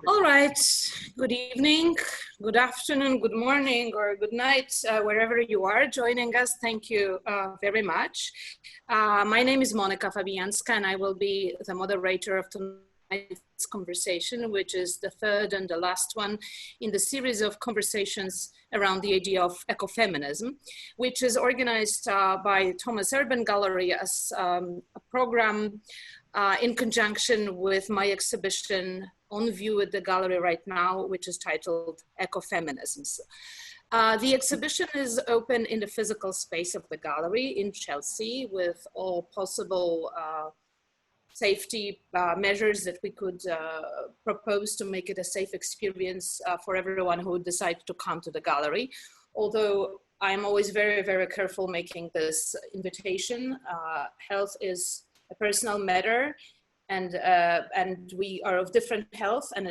All right, good evening, good afternoon, good morning, or good night, wherever you are joining us. Thank you very much. My name is Monika Fabijanska, and I will be the moderator of tonight's conversation, which is the third and the last one in the series of conversations around the idea of ecofeminism, which is organized by Thomas Erben Gallery as a program in conjunction with my exhibition on view at the gallery right now, which is titled Ecofeminisms. The exhibition is open in the physical space of the gallery in Chelsea with all possible safety measures that we could propose to make it a safe experience for everyone who would decide to come to the gallery. Although I'm always very, very careful making this invitation. Health is a personal matter, and we are of different health. And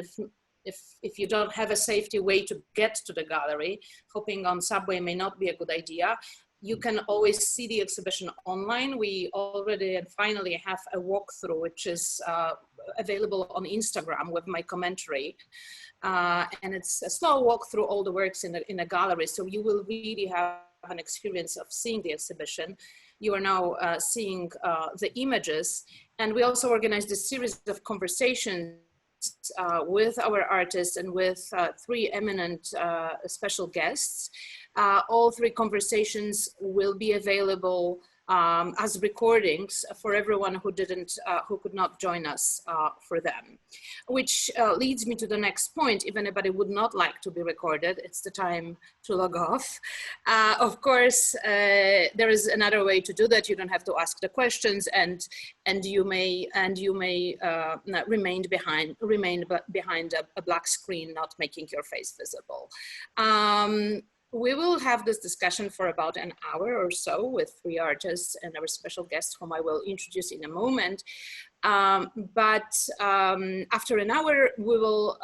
if you don't have a safety way to get to the gallery, hopping on subway may not be a good idea. You can always see the exhibition online. We already and finally have a walkthrough, which is available on Instagram with my commentary. And it's a slow walk through all the works in a gallery. So you will really have an experience of seeing the exhibition. You are now seeing the images. And we also organized a series of conversations with our artists and with three eminent special guests. All three conversations will be available as recordings for everyone who could not join us for them. Which leads me to the next point. If anybody would not like to be recorded, it's the time to log off. Of course, there is another way to do that. You don't have to ask the questions, and you may remain behind a black screen, not making your face visible. We will have this discussion for about an hour or so with three artists and our special guest, whom I will introduce in a moment. But after an hour, we will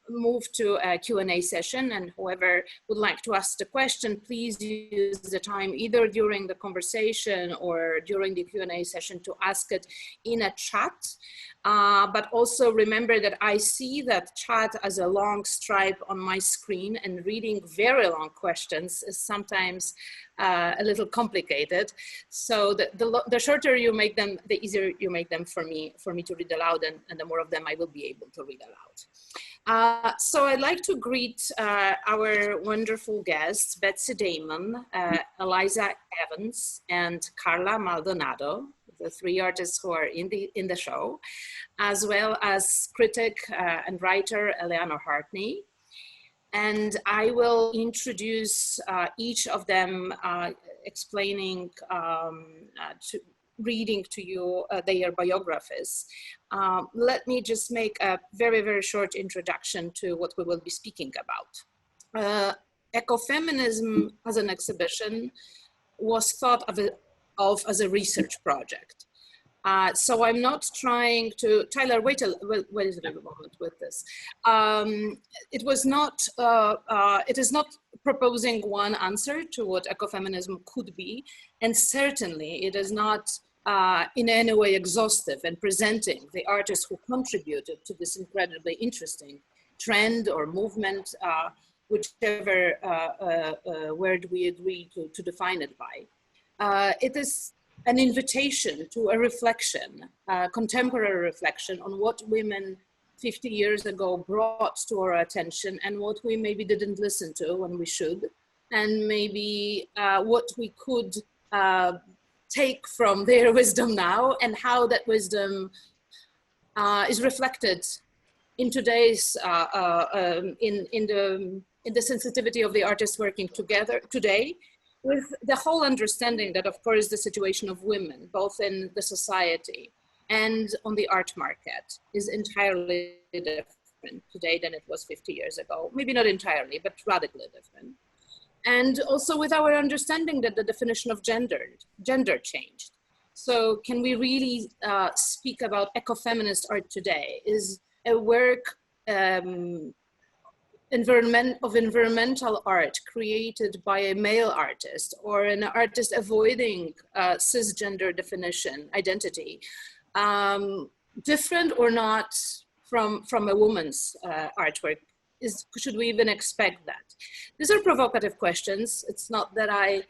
move to a Q&A session, and whoever would like to ask the question, please use the time either during the conversation or during the Q&A session to ask it in a chat. But also remember that I see that chat as a long stripe on my screen, and reading very long questions is sometimes a little complicated. So the shorter you make them, the easier you make them for me to read aloud, and the more of them I will be able to read aloud. So I'd like to greet our wonderful guests, Betsy Damon, Eliza Evans, and Carla Maldonado, the three artists who are in the show, as well as critic and writer Eleanor Heartney. And I will introduce each of them, explaining, reading to you their biographies. Let me just make a very, very short introduction to what we will be speaking about. Ecofeminism as an exhibition was thought of as a research project. So I'm not trying to, Tyler, wait a little moment with this. It is not proposing one answer to what ecofeminism could be, and certainly it is not in any way exhaustive and presenting the artists who contributed to this incredibly interesting trend or movement, whichever word we agree to define it by. It is an invitation to a reflection, contemporary reflection on what women 50 years ago brought to our attention and what we maybe didn't listen to when we should, and maybe what we could take from their wisdom now, and how that wisdom is reflected in today's, in the sensitivity of the artists working together today, with the whole understanding that, of course, the situation of women, both in the society and on the art market, is entirely different today than it was 50 years ago. Maybe not entirely, but radically different. And also with our understanding that the definition of gender changed. So can we really speak about ecofeminist art today? Is a work environmental art created by a male artist, or an artist avoiding cisgender definition, identity, different or not from a woman's artwork? Should we even expect that? These are provocative questions. It's not that I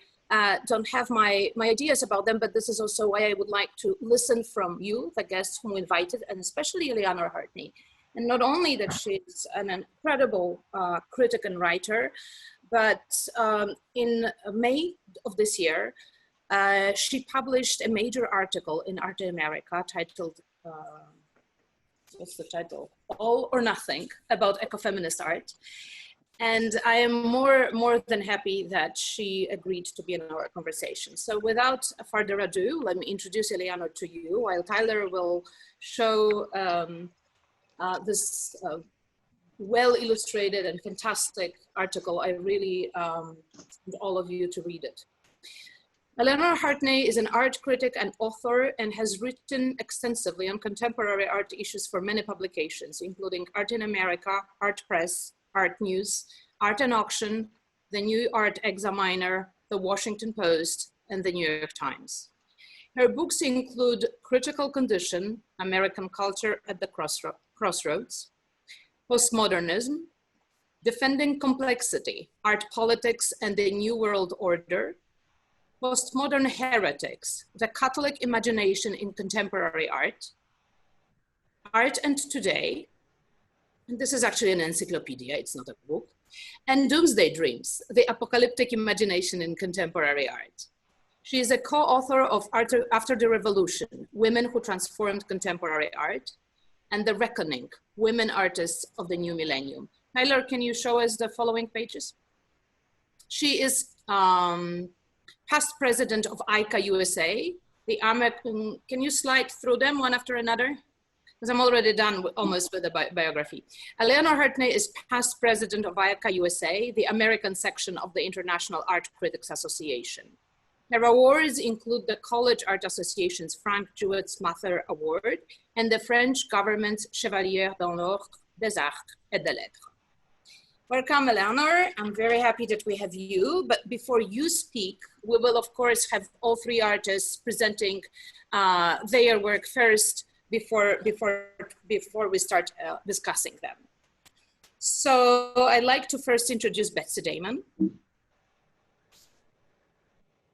don't have my ideas about them, but this is also why I would like to listen from you, the guests whom we invited, and especially Eleanor Heartney. And not only that she's an incredible critic and writer, but in May of this year, she published a major article in Arte America titled, what's the title? All or Nothing, about ecofeminist art. And I am more than happy that she agreed to be in our conversation. So without further ado, let me introduce Eleanor to you, while Tyler will show this well-illustrated and fantastic article. I really want all of you to read it. Eleanor Heartney is an art critic and author and has written extensively on contemporary art issues for many publications, including Art in America, Art Press, Art News, Art and Auction, the New Art Examiner, the Washington Post, and the New York Times. Her books include Critical Condition, American Culture at the Crossroads, Postmodernism, Defending Complexity, Art Politics and the New World Order, Postmodern Heretics, The Catholic Imagination in Contemporary Art, Art and Today, and this is actually an encyclopedia, it's not a book, and Doomsday Dreams, The Apocalyptic Imagination in Contemporary Art. She is a co-author of Art After the Revolution, Women Who Transformed Contemporary Art, and The Reckoning, Women Artists of the New Millennium. Tyler, can you show us the following pages? She is past president of ICA USA, the American, can you slide through them one after another? Because I'm already done almost with the biography. Eleanor Heartney is past president of ICA USA, the American section of the International Art Critics Association. Her awards include the College Art Association's Frank Jewett Mather Award and the French government's Chevalier d'Honneur des Arts et des Lettres. Welcome, Eleanor. I'm very happy that we have you, but before you speak, we will of course have all three artists presenting their work first before we start discussing them. So I'd like to first introduce Betsy Damon.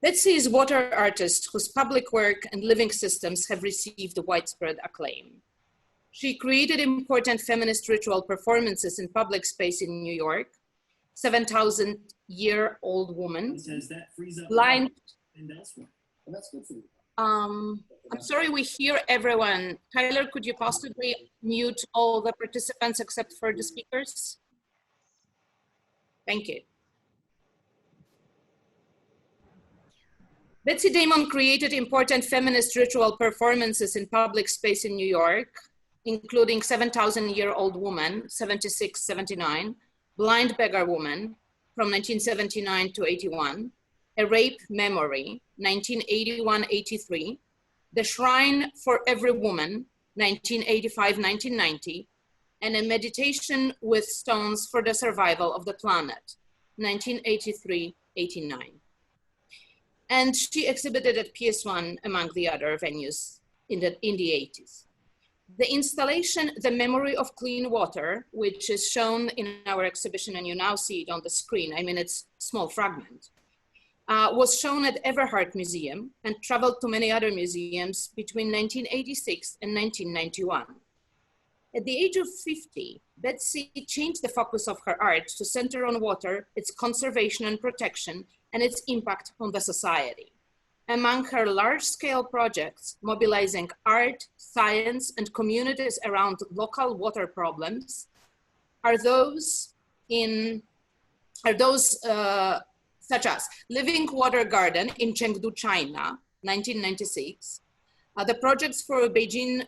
Betsy is a water artist whose public work and living systems have received widespread acclaim. She created important feminist ritual performances in public space in New York, 7,000-year-old woman, blind. And elsewhere. And that's good for you. I'm sorry, we hear everyone. Tyler, could you possibly mute all the participants except for the speakers? Thank you. Betsy Damon created important feminist ritual performances in public space in New York, including 7,000-year-old woman, 76-79, blind beggar woman from 1979 to 81, a rape memory, 1981-83, the shrine for every woman, 1985-1990, and a meditation with stones for the survival of the planet, 1983-89. And she exhibited at PS1 among the other venues in the 80s. The installation, The Memory of Clean Water, which is shown in our exhibition, and you now see it on the screen, I mean, it's a small fragment, was shown at Everhart Museum and traveled to many other museums between 1986 and 1991. At the age of 50, Betsy changed the focus of her art to center on water, its conservation and protection, and its impact on the society. Among her large-scale projects, mobilizing art, science, and communities around local water problems, are those such as Living Water Garden in Chengdu, China, 1996, the projects for Beijing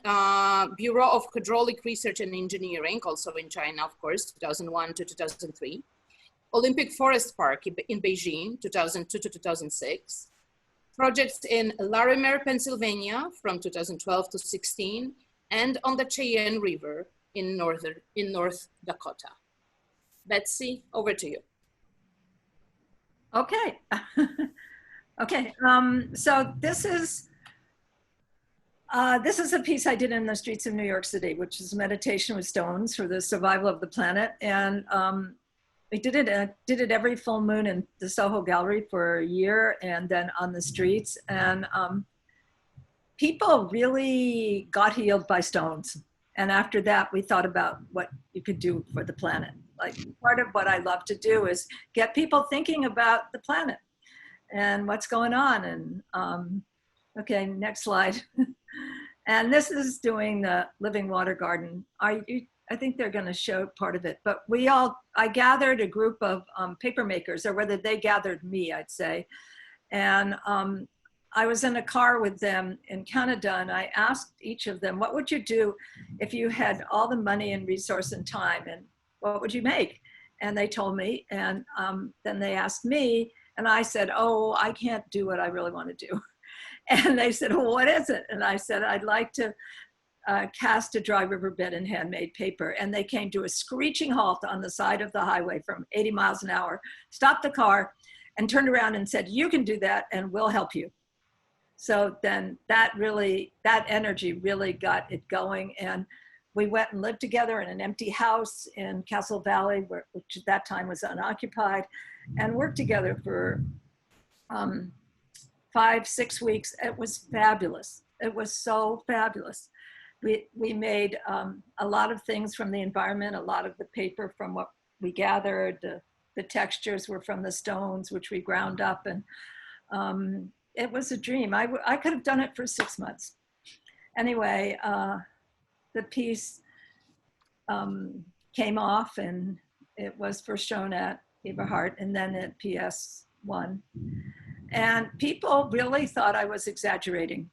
Bureau of Hydraulic Research and Engineering, also in China, of course, 2001 to 2003, Olympic Forest Park in Beijing, 2002 to 2006, projects in Larimer, Pennsylvania from 2012 to 16, and on the Cheyenne River in North Dakota. Betsy, over to you. Okay. Okay, so this is This is a piece I did in the streets of New York City, which is meditation with stones for the survival of the planet. And we did it every full moon in the Soho Gallery for a year, and then on the streets. And people really got healed by stones. And after that, we thought about what you could do for the planet. Like, part of what I love to do is get people thinking about the planet and what's going on. And okay, next slide. And this is doing the living water garden. I think they're going to show part of it, but I gathered a group of paper makers, or whether they gathered me, I'd say. And I was in a car with them in Canada, and I asked each of them, what would you do if you had all the money and resource and time, and what would you make? And they told me, and then they asked me, and I said, oh, I can't do what I really want to do. And they said, well, what is it? And I said, I'd like to cast a dry riverbed in handmade paper. And they came to a screeching halt on the side of the highway from 80 miles an hour, stopped the car, and turned around and said, you can do that, and we'll help you. So then that energy really got it going. And we went and lived together in an empty house in Castle Valley, which at that time was unoccupied, and worked together for 5-6 weeks. It was fabulous. It was so fabulous. We made a lot of things from the environment, a lot of the paper from what we gathered, the textures were from the stones, which we ground up, and it was a dream. I could have done it for 6 months. Anyway, the piece came off, and it was first shown at Aviva Rahmani and then at PS1. And people really thought I was exaggerating,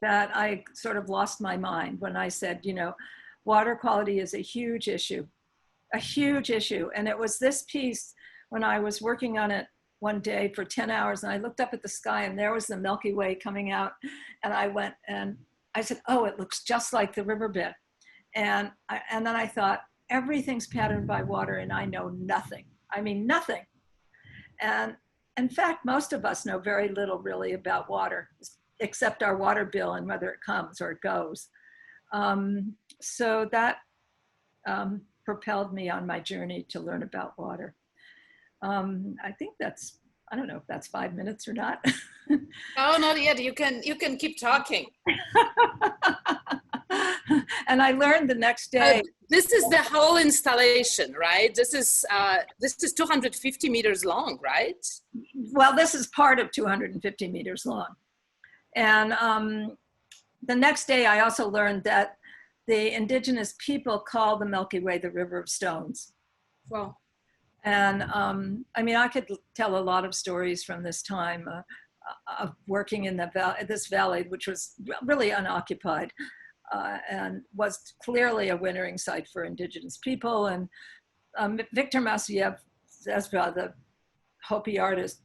that I sort of lost my mind when I said, you know, water quality is a huge issue. And it was this piece, when I was working on it one day for 10 hours, and I looked up at the sky, and there was the Milky Way coming out. And I went and I said, oh, it looks just like the riverbed. And then I thought, everything's patterned by water, and I know nothing. I mean, nothing. And in fact, most of us know very little really about water, except our water bill and whether it comes or it goes. So that propelled me on my journey to learn about water. I think I don't know if that's 5 minutes or not. Oh, not yet. You can keep talking. And I learned the next day. This is the whole installation, right? This is 250 meters long, right? Well, this is part of 250 meters long. And the next day, I also learned that the indigenous people call the Milky Way the River of Stones. Wow. And I mean, I could tell a lot of stories from this time of working in this valley, which was really unoccupied and was clearly a wintering site for indigenous people. And Victor Massiev, the Hopi artist,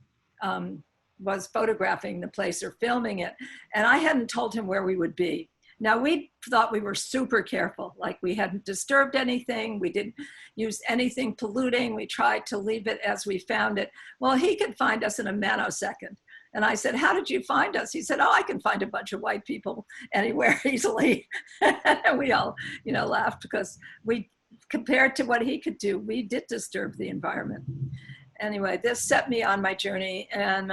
was photographing the place or filming it. And I hadn't told him where we would be. Now, we thought we were super careful, like we hadn't disturbed anything. We didn't use anything polluting. We tried to leave it as we found it. Well, he could find us in a nanosecond. And I said, how did you find us? He said, oh, I can find a bunch of white people anywhere easily. And we all, laughed, because compared to what he could do, we did disturb the environment. Anyway, this set me on my journey, and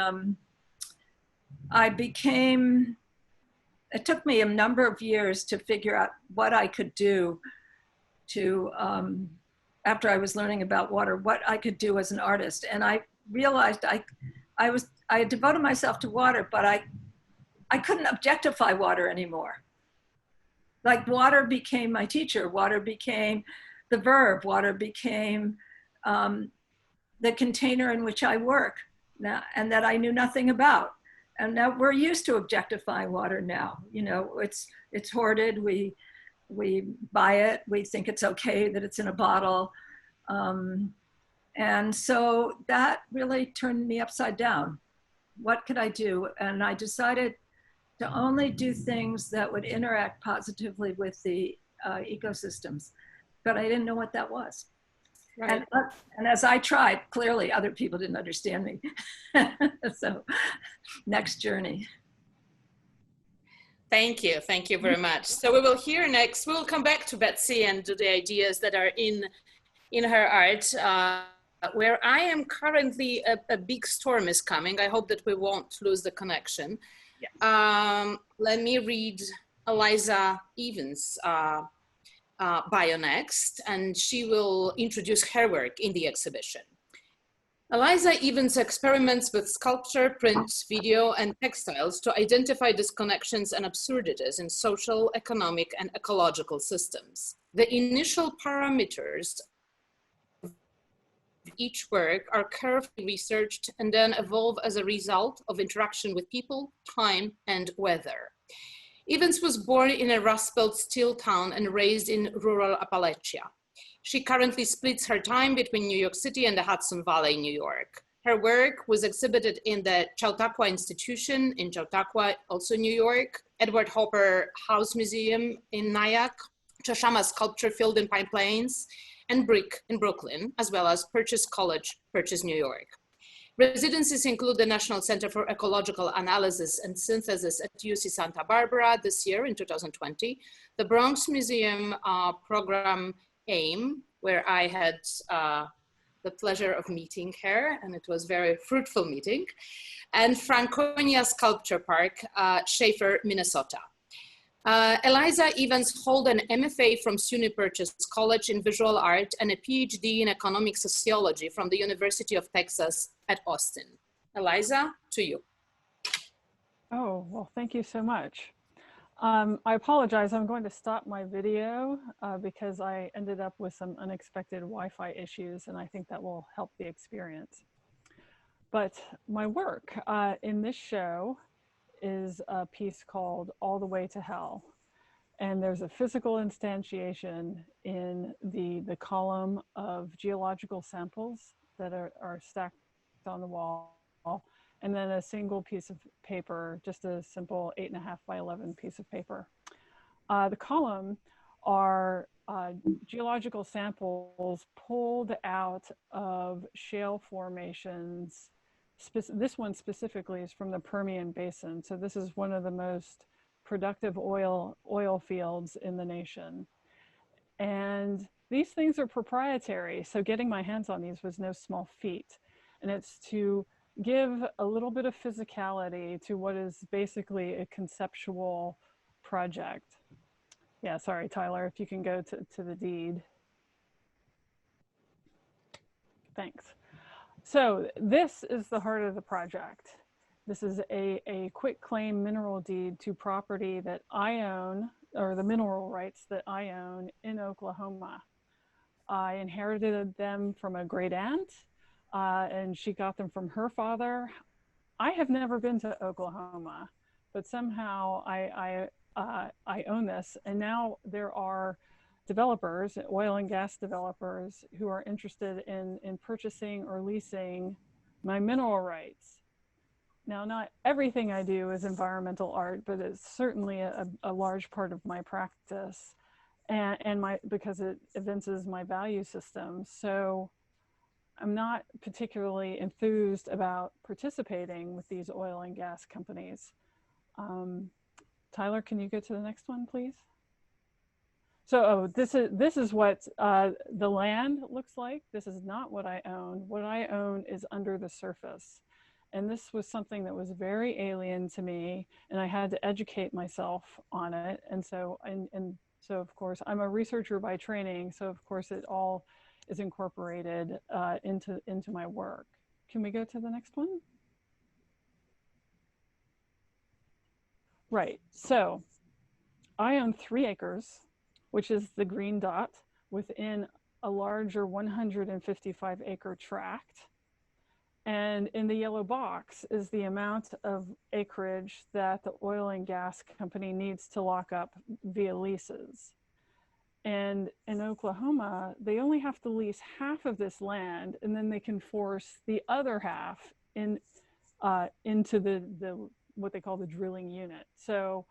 it took me a number of years to figure out what I could do to, after I was learning about water, what I could do as an artist. And I realized I had devoted myself to water, but I couldn't objectify water anymore. Like, water became my teacher. Water became the verb. Water became the container in which I work now, and that I knew nothing about. And now we're used to objectifying water now. It's hoarded. We buy it. We think it's okay that it's in a bottle. And so that really turned me upside down. What could I do? And I decided to only do things that would interact positively with the ecosystems, but I didn't know what that was. Right. And as I tried, clearly other people didn't understand me. So next journey. Thank you very much. So we will hear next, we will come back to Betsy and to the ideas that are in her art. Where I am currently, a big storm is coming. I hope that we won't lose the connection. Yeah. Let me read Eliza Evans' bio next, and she will introduce her work in the exhibition. Eliza Evans experiments with sculpture, print, video, and textiles to identify disconnections and absurdities in social, economic, and ecological systems. The initial parameters each work are carefully researched and then evolve as a result of interaction with people, time, and weather. Evans was born in a Rust Belt steel town and raised in rural Appalachia. She currently splits her time between New York City and the Hudson Valley, New York. Her work was exhibited in the Chautauqua Institution in Chautauqua, also New York, Edward Hopper House Museum in Nyack, Choshama Sculpture Field in Pine Plains, and Brick in Brooklyn, as well as Purchase College, Purchase, New York. Residencies include the National Center for Ecological Analysis and Synthesis at UC Santa Barbara this year in 2020, the Bronx Museum program AIM, where I had the pleasure of meeting her, and it was a very fruitful meeting, and Franconia Sculpture Park, Schaefer, Minnesota. Eliza Evans holds an MFA from SUNY Purchase College in Visual Art and a PhD in Economic Sociology from the University of Texas at Austin. Eliza, to you. Oh, well, thank you so much. I apologize, I'm going to stop my video because I ended up with some unexpected Wi-Fi issues, and I think that will help the experience. But my work in this show is a piece called All the Way to Hell. And there's a physical instantiation in the column of geological samples that are stacked on the wall, and then a single piece of paper, just a simple 8.5 by 11 piece of paper. The column are geological samples pulled out of shale formations. This one specifically is from the Permian Basin. So this is one of the most productive oil fields in the nation. And these things are proprietary. So getting my hands on these was no small feat. And it's to give a little bit of physicality to what is basically a conceptual project. Yeah, sorry, Tyler, if you can go to the deed. Thanks. So this is the heart of the project. This is a quit claim mineral deed to property that I own, or the mineral rights that I own in Oklahoma. I inherited them from a great aunt, and she got them from her father. I have never been to Oklahoma, but somehow I own this, and now there are developers, oil and gas developers, who are interested in purchasing or leasing my mineral rights. Now, not everything I do is environmental art, but it's certainly a large part of my practice, and because it evinces my value system. So I'm not particularly enthused about participating with these oil and gas companies. Tyler, can you go to the next one, please? So this is what the land looks like. This is not what I own. What I own is under the surface. And this was something that was very alien to me, and I had to educate myself on it. And so of course, I'm a researcher by training. So of course, it all is incorporated into my work. Can we go to the next one? Right, so I own 3 acres, which is the green dot, within a larger 155 acre tract. And in the yellow box is the amount of acreage that the oil and gas company needs to lock up via leases. And in Oklahoma, they only have to lease half of this land, and then they can force the other half into the what they call the drilling unit. So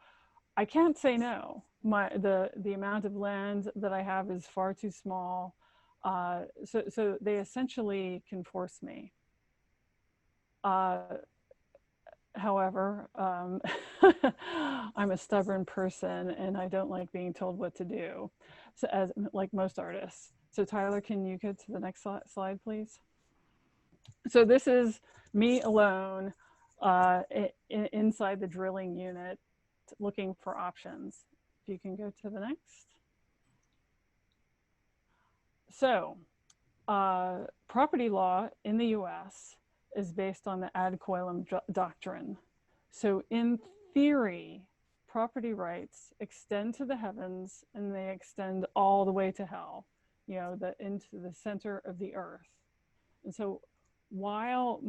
I can't say no. The amount of land that I have is far too small. So they essentially can force me. However, I'm a stubborn person and I don't like being told what to do, so as like most artists. So Tyler, can you go to the next slide, please? So this is me alone inside the drilling unit looking for options. If you can go to the next. So property law in the US is based on the ad coelum doctrine. So in theory, property rights extend to the heavens and they extend all the way to hell, you know, into the center of the earth. And so while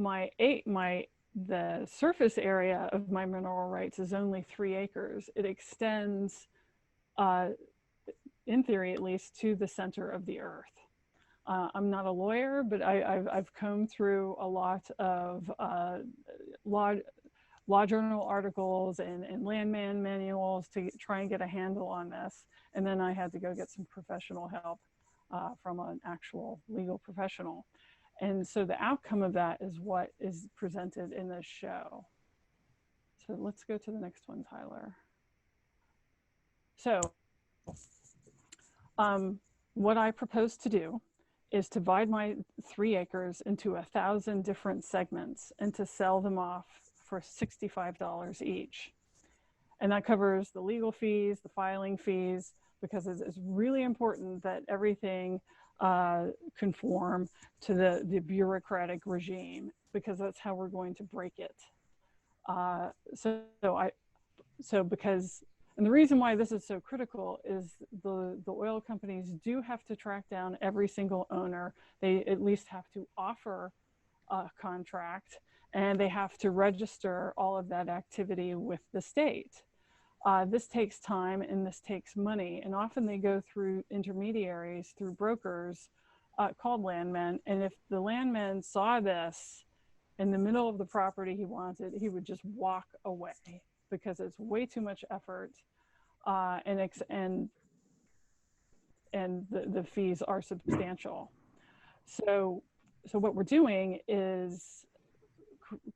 the surface area of my mineral rights is only 3 acres, it extends, in theory at least, to the center of the earth. I'm not a lawyer, but I've combed through a lot of law journal articles and landman manuals to try and get a handle on this. And then I had to go get some professional help from an actual legal professional. And so the outcome of that is what is presented in this show. So let's go to the next one, Tyler. So what I propose to do is to divide my 3 acres into 1,000 different segments and to sell them off for $65 each. And that covers the legal fees, the filing fees, because it's really important that everything conform to the bureaucratic regime, because that's how we're going to break it. And the reason why this is so critical is the oil companies do have to track down every single owner. They at least have to offer a contract, and they have to register all of that activity with the state. This takes time and this takes money, and often they go through intermediaries, through brokers called landmen. And if the landman saw this in the middle of the property he wanted, he would just walk away, because it's way too much effort, and the fees are substantial. So what we're doing is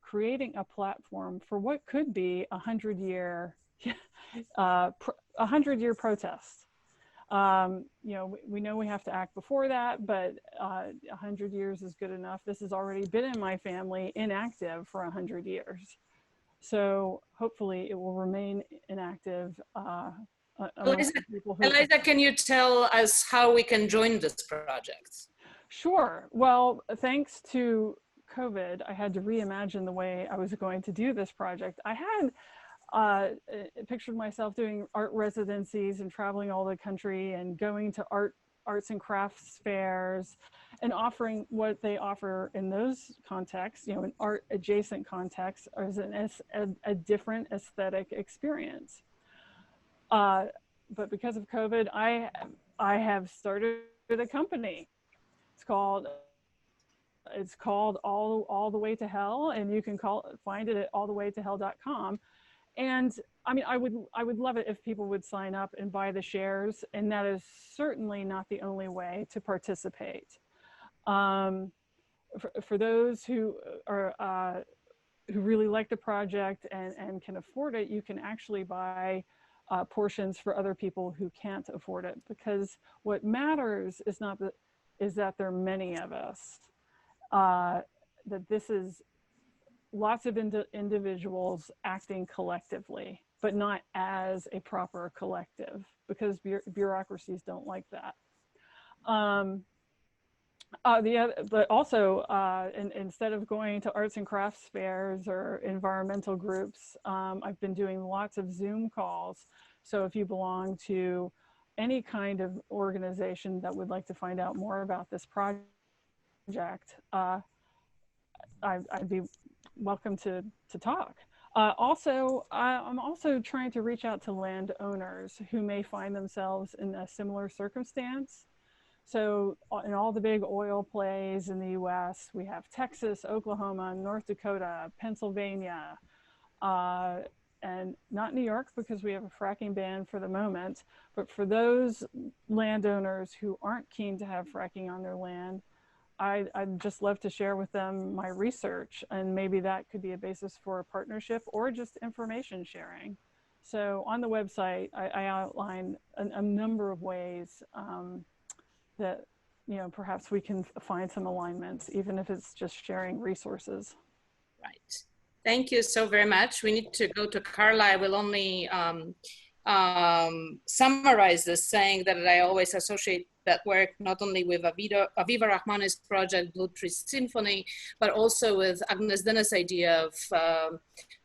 creating a platform for what could be a 100-year protest. You know, we know we have to act before that, but 100 years is good enough. This has already been in my family inactive for 100 years. So hopefully it will remain inactive. Eliza, can you tell us how we can join this project? Sure. Well, thanks to COVID, I had to reimagine the way I was going to do this project. I had pictured myself doing art residencies and traveling all the country and going to arts and crafts fairs and offering what they offer in those contexts, you know, an art adjacent context, as a different aesthetic experience. But because of COVID, I have started a company. It's called All the Way to Hell, and you can find it at allthewaytohell.com. And I mean, I would love it if people would sign up and buy the shares, and that is certainly not the only way to participate. For those who are who really like the project and can afford it, you can actually buy portions for other people who can't afford it, because what matters is that there are many of us. That this is lots of individuals acting collectively, but not as a proper collective, because bureaucracies don't like that. But also, instead of going to arts and crafts fairs or environmental groups, I've been doing lots of Zoom calls. So if you belong to any kind of organization that would like to find out more about this project, I'd be welcome to talk. Also, I'm also trying to reach out to landowners who may find themselves in a similar circumstance. So in all the big oil plays in the US, we have Texas, Oklahoma, North Dakota, Pennsylvania, and not New York, because we have a fracking ban for the moment. But for those landowners who aren't keen to have fracking on their land, I'd just love to share with them my research, and maybe that could be a basis for a partnership or just information sharing. So on the website, I outline a number of ways that, you know, perhaps we can find some alignments, even if it's just sharing resources. Right. Thank you so very much. We need to go to Carla. I will only summarize this, saying that I always associate that work not only with Aviva Rahmani's project, Blue Tree Symphony, but also with Agnes Denes' idea of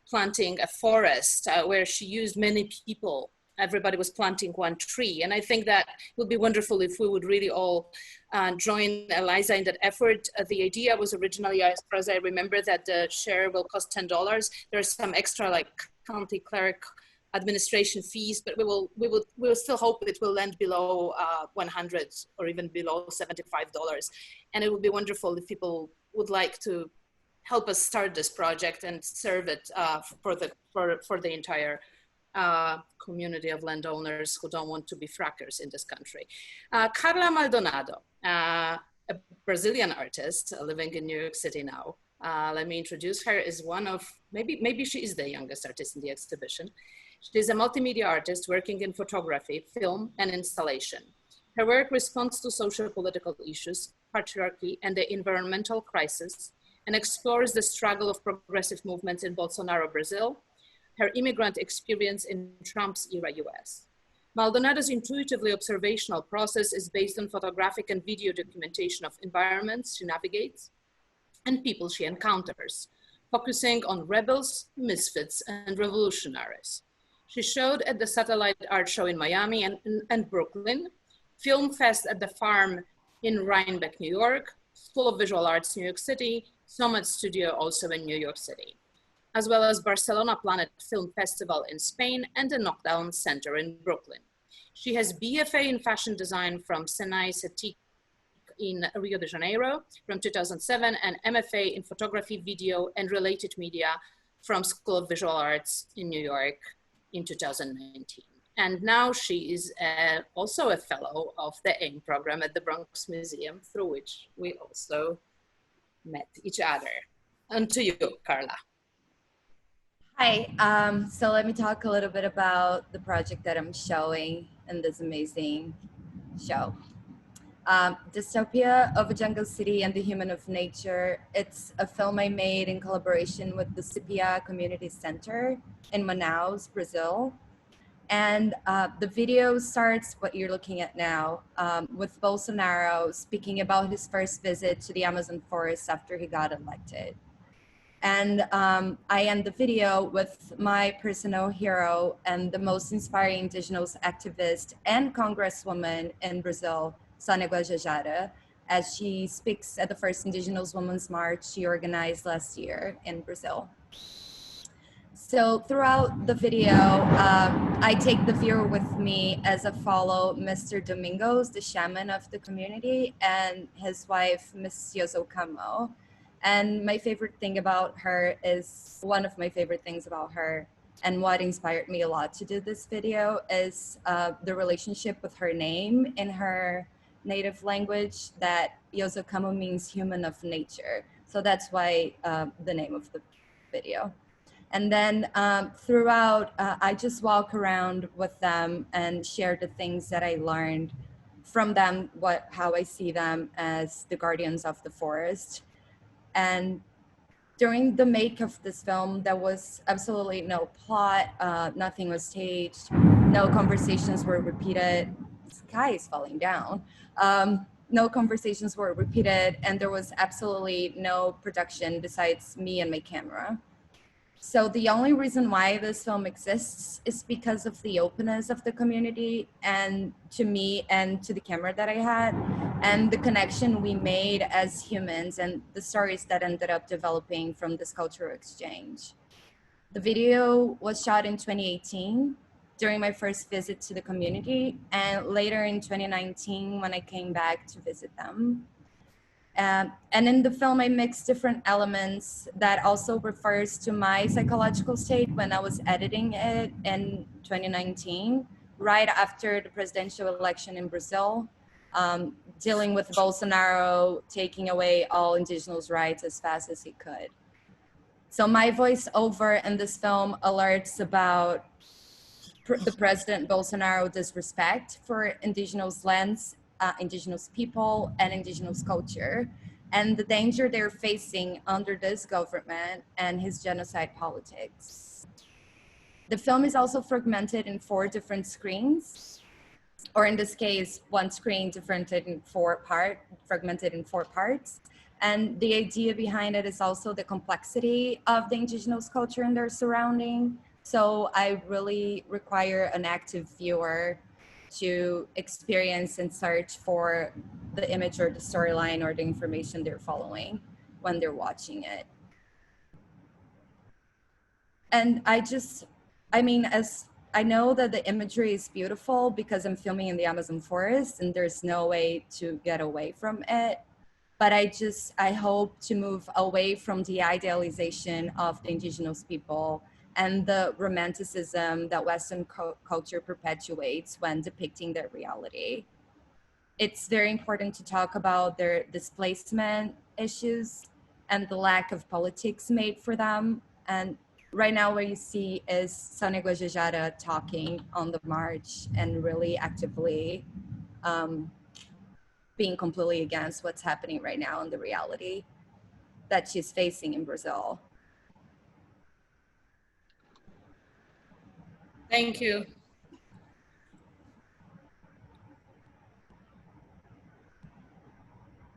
planting a forest where she used many people. Everybody was planting one tree. And I think that would be wonderful if we would really all join Eliza in that effort. The idea was originally, as far as I remember, that the share will cost $10. There's some extra like county clerk administration fees, but we will still hope it will land below 100 or even below $75. And it would be wonderful if people would like to help us start this project and serve it for the entire community of landowners who don't want to be frackers in this country. Carla Maldonado, a Brazilian artist living in New York City now. Let me introduce her as one of, maybe she is the youngest artist in the exhibition. She is a multimedia artist working in photography, film, and installation. Her work responds to social political issues, patriarchy, and the environmental crisis, and explores the struggle of progressive movements in Bolsonaro, Brazil, her immigrant experience in Trump's era US. Maldonado's intuitively observational process is based on photographic and video documentation of environments she navigates and people she encounters, focusing on rebels, misfits, and revolutionaries. She showed at the Satellite Art Show in Miami and Brooklyn, Film Fest at the Farm in Rhinebeck, New York, School of Visual Arts, New York City, Summit Studio also in New York City, as well as Barcelona Planet Film Festival in Spain and the Knockdown Center in Brooklyn. She has BFA in fashion design from Senai Cetic in Rio de Janeiro from 2007 and MFA in photography, video, and related media from School of Visual Arts in New York in 2019. And now she is also a fellow of the AIM program at the Bronx Museum, through which we also met each other. And to you, Carla. Hi, so let me talk a little bit about the project that I'm showing in this amazing show. Dystopia of a Jungle City and the Human of Nature. It's a film I made in collaboration with the Cipia Community Center in Manaus, Brazil. And the video starts what you're looking at now with Bolsonaro speaking about his first visit to the Amazon forest after he got elected. And I end the video with my personal hero and the most inspiring indigenous activist and congresswoman in Brazil, Sonya Kelliher-Combs, as she speaks at the first Indigenous Women's March she organized last year in Brazil. So throughout the video, I take the viewer with me as I follow Mr. Domingos, the shaman of the community, and his wife, Miss Yozokamo. And my favorite thing about her is, one of my favorite things about her, and what inspired me a lot to do this video, is the relationship with her name in her native language, that Yozokamo means human of nature. So that's why the name of the video. And then throughout, I just walk around with them and share the things that I learned from them, how I see them as the guardians of the forest. And during the make of this film, there was absolutely no plot, nothing was staged, no conversations were repeated. The sky is falling down. No conversations were repeated, and there was absolutely no production besides me and my camera. So the only reason why this film exists is because of the openness of the community, and to me and to the camera that I had, and the connection we made as humans and the stories that ended up developing from this cultural exchange. The video was shot in 2018 during my first visit to the community, and later in 2019 when I came back to visit them. And in the film, I mix different elements that also refers to my psychological state when I was editing it in 2019, right after the presidential election in Brazil. dealing with Bolsonaro taking away all indigenous rights as fast as he could. So my voiceover in this film alerts about the President Bolsonaro disrespect for indigenous lands, indigenous people, and indigenous culture, and the danger they're facing under this government and his genocide politics. The film is also fragmented in 4 different screens, or in this case, one screen fragmented in 4 parts. And the idea behind it is also the complexity of the indigenous culture and their surrounding. So I really require an active viewer to experience and search for the image or the storyline or the information they're following when they're watching it. And as I know that the imagery is beautiful because I'm filming in the Amazon forest and there's no way to get away from it. But I hope to move away from the idealization of the indigenous people and the romanticism that Western culture perpetuates when depicting their reality. It's very important to talk about their displacement issues and the lack of politics made for them. And right now what you see is Sonia Guajajara talking on the march and really actively being completely against what's happening right now and the reality that she's facing in Brazil. Thank you.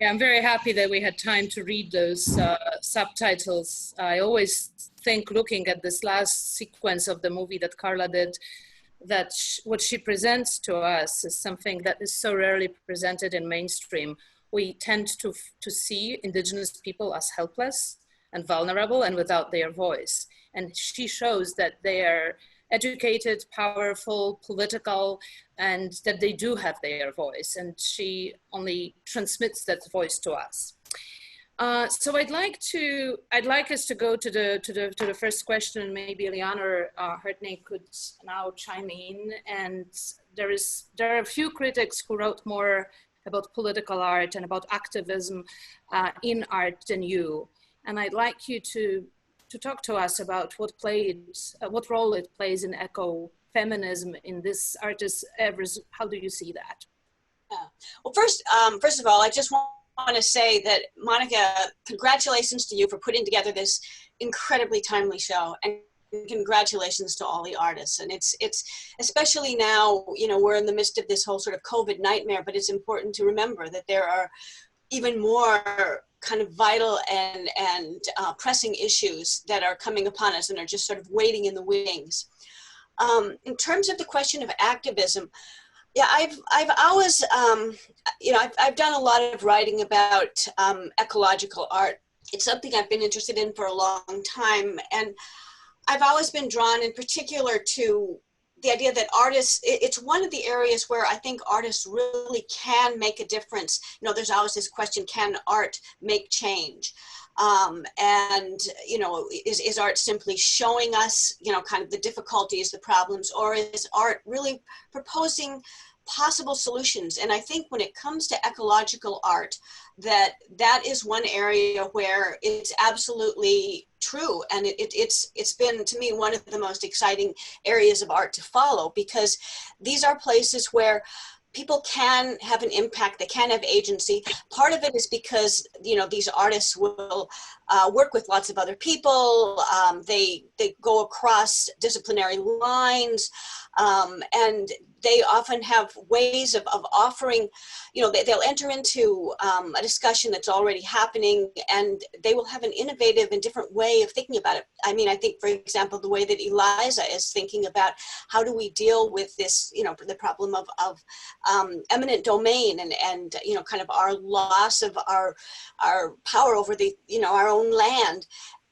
Yeah, I'm very happy that we had time to read those subtitles. I always think, looking at this last sequence of the movie that Carla did, that what she presents to us is something that is so rarely presented in mainstream. We tend to see indigenous people as helpless and vulnerable and without their voice. And she shows that they are educated, powerful, political, and that they do have their voice. And she only transmits that voice to us. So I'd like us to go to the first question. Maybe Eleanor Heartney could now chime in. And there are a few critics who wrote more about political art and about activism in art than you. And I'd like you to talk to us about what role it plays in ecofeminism in this artist's efforts. How do you see that? Yeah. Well, first of all, I just want to say that, Monika, congratulations to you for putting together this incredibly timely show, and congratulations to all the artists. And it's especially now, we're in the midst of this whole sort of COVID nightmare, but it's important to remember that there are even more kind of vital and pressing issues that are coming upon us and are just sort of waiting in the wings. In terms of the question of activism, yeah, I've always, I've done a lot of writing about ecological art. It's something I've been interested in for a long time. And I've always been drawn in particular to the idea that artists, it's one of the areas where I think artists really can make a difference. There's always this question, can art make change? Is art simply showing us, kind of the difficulties, the problems, or is art really proposing possible solutions? And I think when it comes to ecological art, that is one area where it's absolutely true. And it's been, to me, one of the most exciting areas of art to follow, because these are places where people can have an impact, they can have agency. Part of it is because, these artists will work with lots of other people, they go across disciplinary lines, and they often have ways of offering, they'll enter into a discussion that's already happening, and they will have an innovative and different way of thinking about it. I mean, I think, for example, the way that Eliza is thinking about how do we deal with this, the problem of eminent domain and kind of our loss of our power over the, our own land.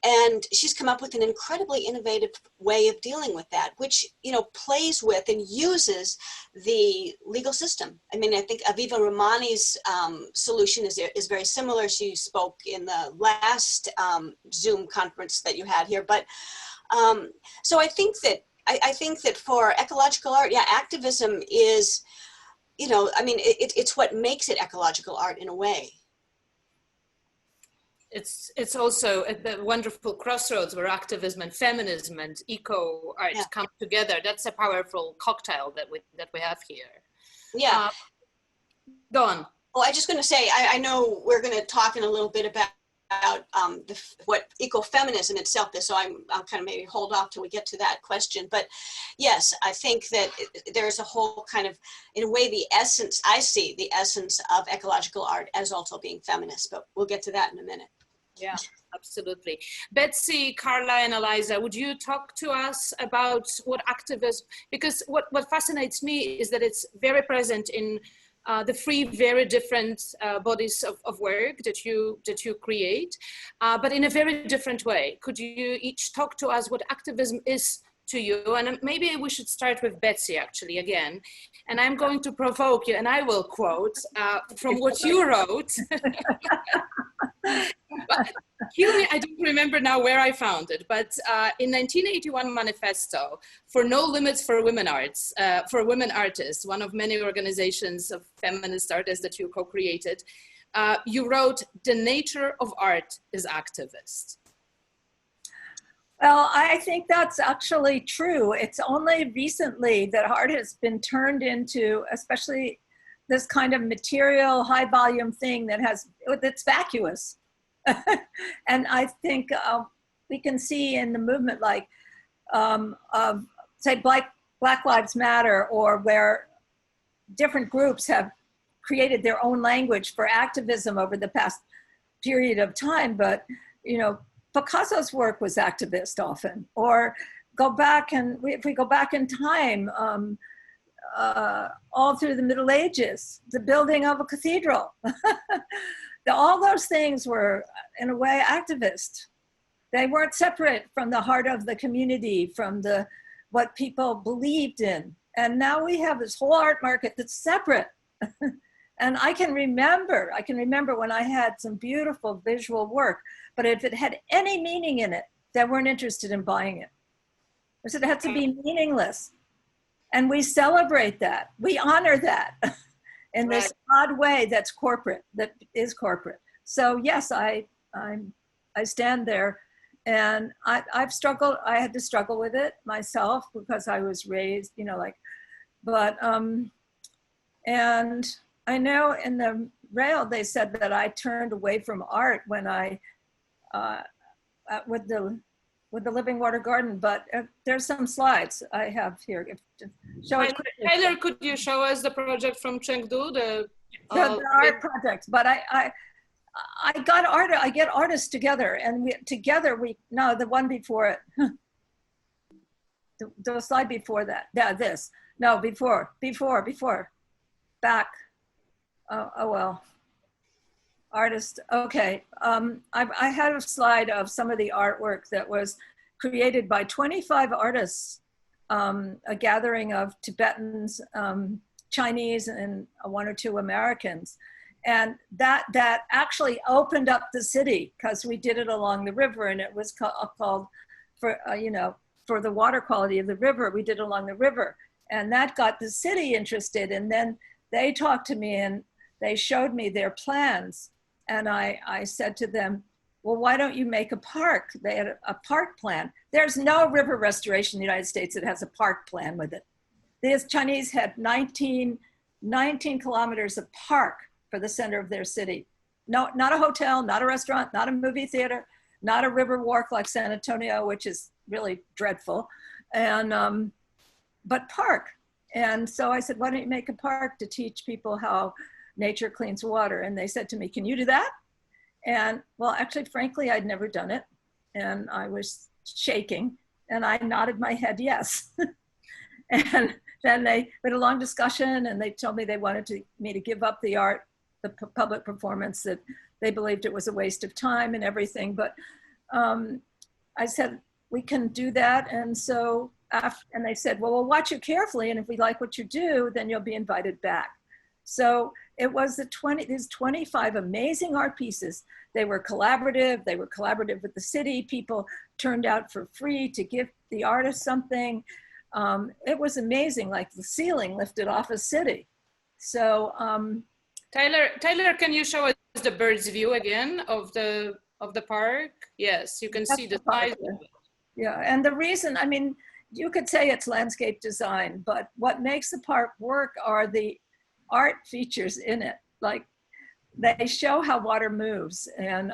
And she's come up with an incredibly innovative way of dealing with that, which, plays with and uses the legal system. I mean, I think Aviva Rahmani's solution is very similar. She spoke in the last Zoom conference that you had here. But so I think that for ecological art, yeah, activism is you know, I mean, it's what makes it ecological art in a way. It's also at the wonderful crossroads where activism and feminism and eco art come together. That's a powerful cocktail that we have here. Yeah. Go on. Well, I'm just going to say, I know we're going to talk in a little bit about what ecofeminism itself is, so I'll kind of maybe hold off till we get to that question. But yes, I think that there's a whole kind of, in a way, the essence, I see the essence of ecological art as also being feminist, but we'll get to that in a minute. Yeah, absolutely. Betsy, Carla, and Eliza, would you talk to us about what activism, because what fascinates me is that it's very present in the three very different bodies of work that you create, but in a very different way. Could you each talk to us what activism is to you? And maybe we should start with Betsy, actually, again. And I'm going to provoke you, and I will quote from what you wrote. Kill me, I don't remember now where I found it, but in 1981 manifesto for No Limits for Women Arts, for women artists, one of many organizations of feminist artists that you co-created, you wrote, "The nature of art is activist." Well, I think that's actually true. It's only recently that art has been turned into, especially this kind of material, high volume thing that's vacuous. And I think we can see in the movement, like of, say, Black Lives Matter, or where different groups have created their own language for activism over the past period of time. But, you know, Picasso's work was activist often, or if we go back in time, all through the Middle Ages, the building of a cathedral. All those things were, in a way, activist. They weren't separate from the heart of the community, from what people believed in. And now we have this whole art market that's separate. And I can remember when I had some beautiful visual work, but if it had any meaning in it, they weren't interested in buying it. Because it had to be meaningless. And we celebrate that, we honor that in this odd way that is corporate. So yes, I stand there, and I've struggled, I had to struggle with it myself because I was raised, you know, like, but, and I know in the rail, they said that I turned away from art when with the Living Water Garden, but there's some slides I have here. Tyler, could you show us the project from Chengdu? The art project, but I get artists together, and the one before it, the slide before that, before, back, oh well. Artist, okay. I had a slide of some of the artwork that was created by 25 artists, a gathering of Tibetans, Chinese, and one or two Americans. And that actually opened up the city, because we did it along the river, and it was called for, for the water quality of the river. We did it along the river, and that got the city interested. And then they talked to me, and they showed me their plans. And I said to them, well, why don't you make a park? They had a park plan. There's no river restoration in the United States that has a park plan with it. These Chinese had 19 kilometers of park for the center of their city. No, not a hotel, not a restaurant, not a movie theater, not a river walk like San Antonio, which is really dreadful, and but park. And so I said, why don't you make a park to teach people how nature cleans water? And they said to me, can you do that? And well, actually, frankly, I'd never done it. And I was shaking, and I nodded my head yes. And then they had a long discussion, and they told me they wanted me to give up the art, the public performance, that they believed it was a waste of time and everything. But I said, we can do that. And so, and they said, well, we'll watch you carefully, and if we like what you do, then you'll be invited back. So it was these 25 amazing art pieces. They were collaborative. They were collaborative with the city. People turned out for free to give the artist something. It was amazing, like the ceiling lifted off a city. So Tyler, can you show us the bird's view again of the park? Yes, you can see the size of it. Yeah, and the reason, I mean, you could say it's landscape design, but what makes the park work are the art features in it. Like, they show how water moves, and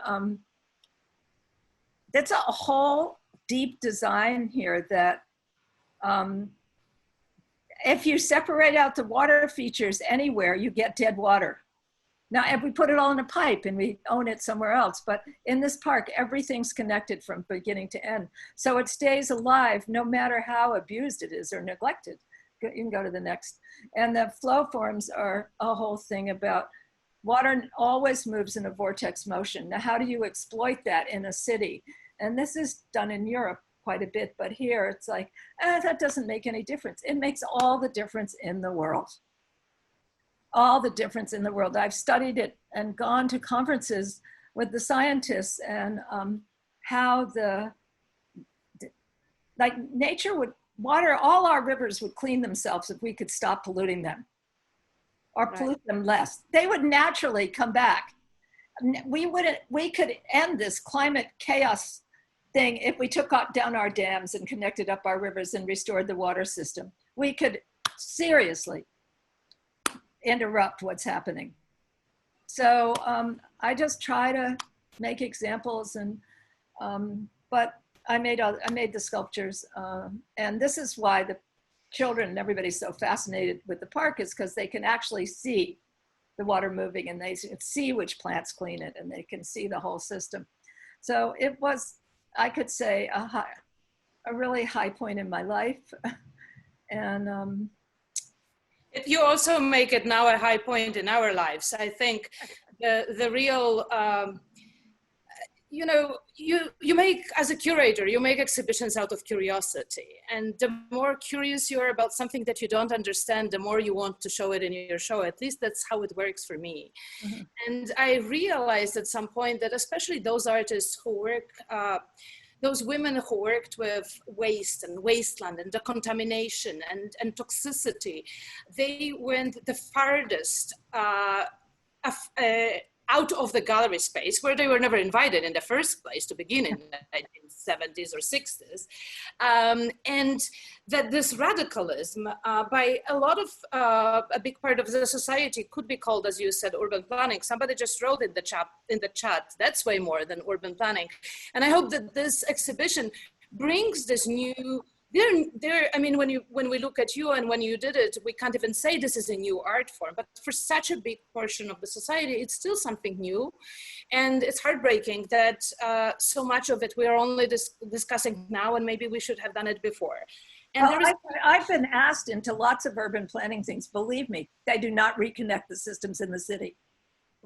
that's a whole deep design here that if you separate out the water features anywhere, you get dead water. Now, if we put it all in a pipe and we own it somewhere else, but in this park, everything's connected from beginning to end. So it stays alive no matter how abused it is or neglected. You can go to the next. And the flow forms are a whole thing about water always moves in a vortex motion. Now, how do you exploit that in a city? And this is done in Europe quite a bit, but here it's like, that doesn't make any difference. It makes all the difference in the world. All the difference in the world. I've studied it and gone to conferences with the scientists, and how like nature would, water, all our rivers would clean themselves if we could stop polluting them or pollute them less. They would naturally come back. We could end this climate chaos thing if we took down our dams and connected up our rivers and restored the water system. We could seriously interrupt what's happening. So I just try to make examples, and but I made the sculptures, and this is why the children and everybody's so fascinated with the park, is because they can actually see the water moving, and they see which plants clean it, and they can see the whole system. So it was, I could say, a really high point in my life. And you also make it now a high point in our lives. I think the real, you know, you make, as a curator, you make exhibitions out of curiosity. And the more curious you are about something that you don't understand, the more you want to show it in your show. At least that's how it works for me. Mm-hmm. And I realized at some point that especially those artists who work, those women who worked with waste and wasteland and the contamination and toxicity, they went the farthest out of the gallery space, where they were never invited in the first place to begin in the 1970s or 60s. And that this radicalism by a lot of, a big part of the society could be called, as you said, urban planning. Somebody just wrote in the chat, that's way more than urban planning. And I hope that this exhibition brings this new, I mean, when we look at you and when you did it, we can't even say this is a new art form, but for such a big portion of the society, it's still something new. And it's heartbreaking that so much of it we are only discussing now, and maybe we should have done it before. And well, I've been asked into lots of urban planning things. Believe me, they do not reconnect the systems in the city.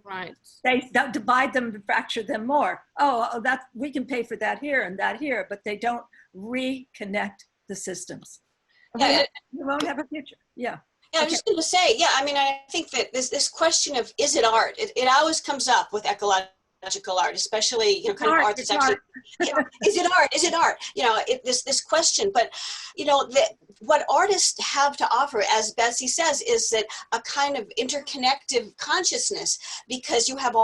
Right. They divide them and fracture them more. Oh, that we can pay for that here and that here, but they don't reconnect the systems. Yeah. We won't have a future. Yeah. Yeah, I was just going to say, yeah, I mean, I think that this question of, is it art? It always comes up with ecological art, especially, you know, kind of art that's actually, you know, is it art? Is it art? You know, this question, but, you know, what artists have to offer, as Betsy says, is that a kind of interconnective consciousness, because you have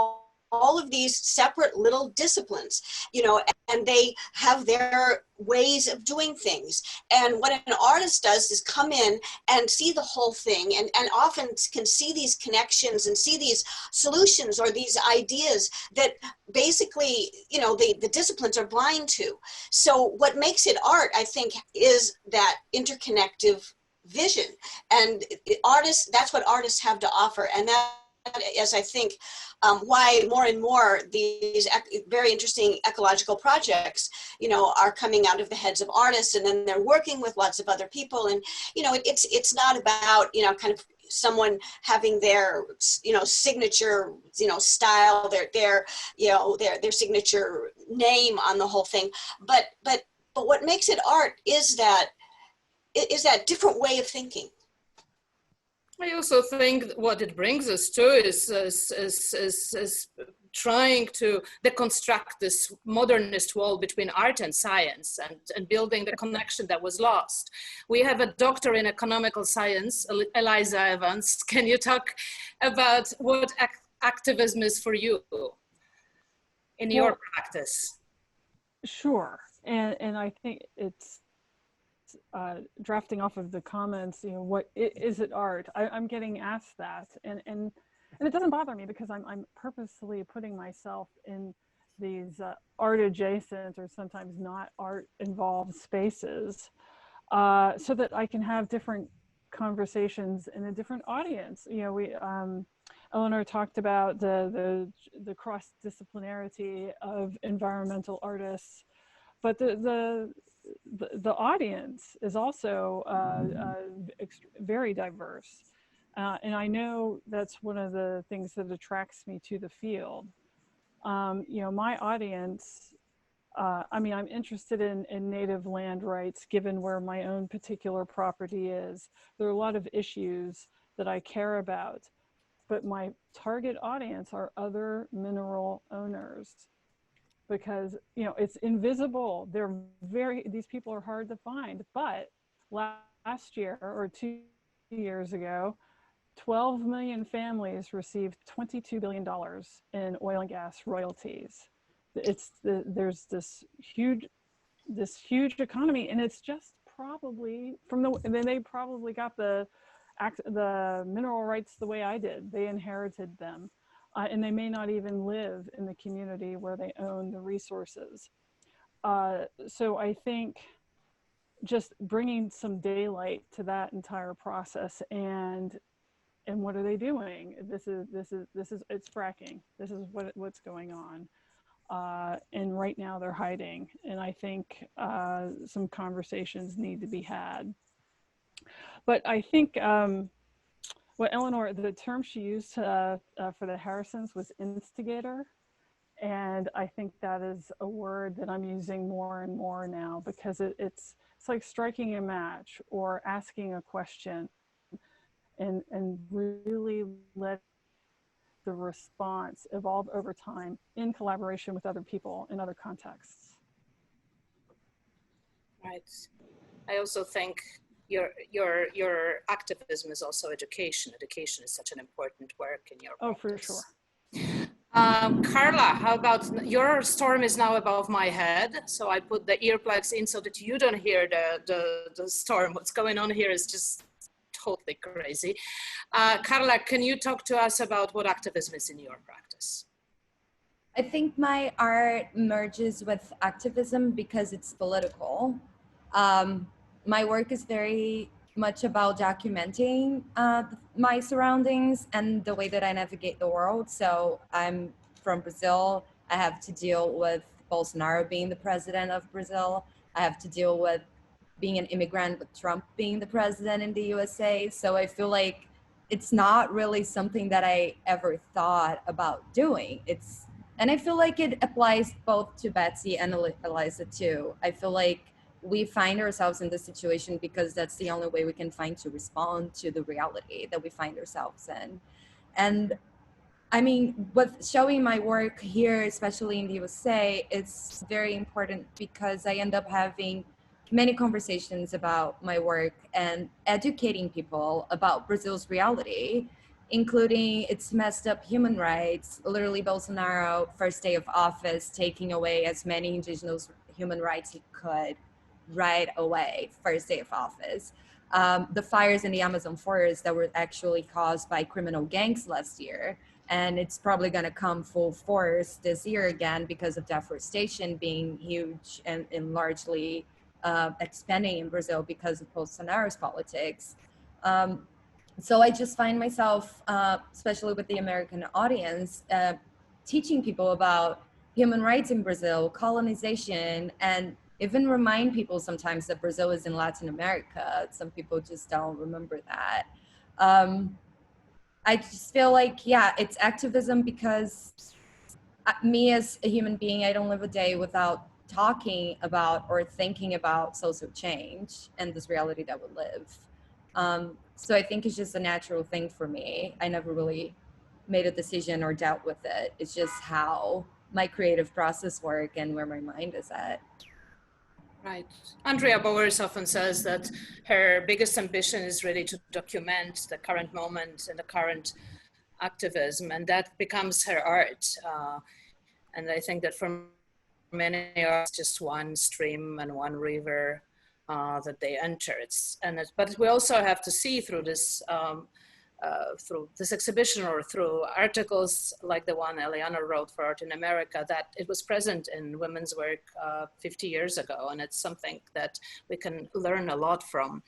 all of these separate little disciplines, you know, and they have their ways of doing things. And what an artist does is come in and see the whole thing, and often can see these connections and see these solutions or these ideas that basically, you know, the disciplines are blind to. So what makes it art, I think, is that interconnective vision. And artists, that's what artists have to offer. And that is, I think, why more and more these very interesting ecological projects, you know, are coming out of the heads of artists, and then they're working with lots of other people. And, you know, it's not about, you know, kind of someone having their, you know, signature, you know, style, their you know, their signature name on the whole thing. But what makes it art is that different way of thinking. I also think what it brings us to is trying to deconstruct this modernist wall between art and science, and building the connection that was lost. We have a doctor in economical science, Eliza Evans. Can you talk about what activism is for you in your practice? Sure, and I think it's drafting off of the comments, you know, what is it art? I'm getting asked that, and it doesn't bother me, because I'm purposely putting myself in these art adjacent or sometimes not art involved spaces, so that I can have different conversations in a different audience. You know, Eleanor talked about the cross-disciplinarity of environmental artists, but the audience is also very diverse. And I know that's one of the things that attracts me to the field. You know, my audience, I mean, I'm interested in native land rights, given where my own particular property is. There are a lot of issues that I care about, but my target audience are other mineral owners, because, you know, it's invisible. These people are hard to find. But last year, or 2 years ago, 12 million families received $22 billion in oil and gas royalties. There's this huge economy, and it's just probably they probably got the mineral rights the way I did. They inherited them. And they may not even live in the community where they own the resources. So I think just bringing some daylight to that entire process, and what are they doing? It's fracking. This is what's going on. And right now they're hiding. And I think some conversations need to be had. But I think, well, Eleanor, the term she used for the Harrisons was instigator. And I think that is a word that I'm using more and more now, because it's like striking a match or asking a question, and really let the response evolve over time in collaboration with other people in other contexts. Right. I also think your activism is also education. Education is such an important work in your practice. Oh, for sure. Carla, how about, your storm is now above my head, so I put the earplugs in so that you don't hear the storm. What's going on here is just totally crazy. Carla, can you talk to us about what activism is in your practice? I think my art merges with activism because it's political. My work is very much about documenting my surroundings and the way that I navigate the world. So I'm from Brazil. I have to deal with Bolsonaro being the president of Brazil. I have to deal with being an immigrant with Trump being the president in the USA. So I feel like it's not really something that I ever thought about doing. And I feel like it applies both to Betsy and Eliza too. I feel like we find ourselves in this situation because that's the only way we can find to respond to the reality that we find ourselves in. And I mean, with showing my work here, especially in the USA, it's very important because I end up having many conversations about my work and educating people about Brazil's reality, including its messed up human rights. Literally, Bolsonaro, first day of office, taking away as many indigenous human rights he could right away, first day of office. The fires in the Amazon forest that were actually caused by criminal gangs last year. And it's probably going to come full force this year again because of deforestation being huge and largely expanding in Brazil because of Bolsonaro's politics. So I just find myself, especially with the American audience, teaching people about human rights in Brazil, colonization, and even remind people sometimes that Brazil is in Latin America. Some people just don't remember that. I just feel like, yeah, it's activism because me as a human being, I don't live a day without talking about or thinking about social change and this reality that we live. So I think it's just a natural thing for me. I never really made a decision or dealt with it. It's just how my creative process works and where my mind is at. Right. Andrea Bowers often says that her biggest ambition is really to document the current moment and the current activism, and that becomes her art. And I think that for many artists, just one stream and one river that they enter. But we also have to see through this exhibition or through articles like the one Eleanor wrote for Art in America, that it was present in women's work 50 years ago, and it's something that we can learn a lot from.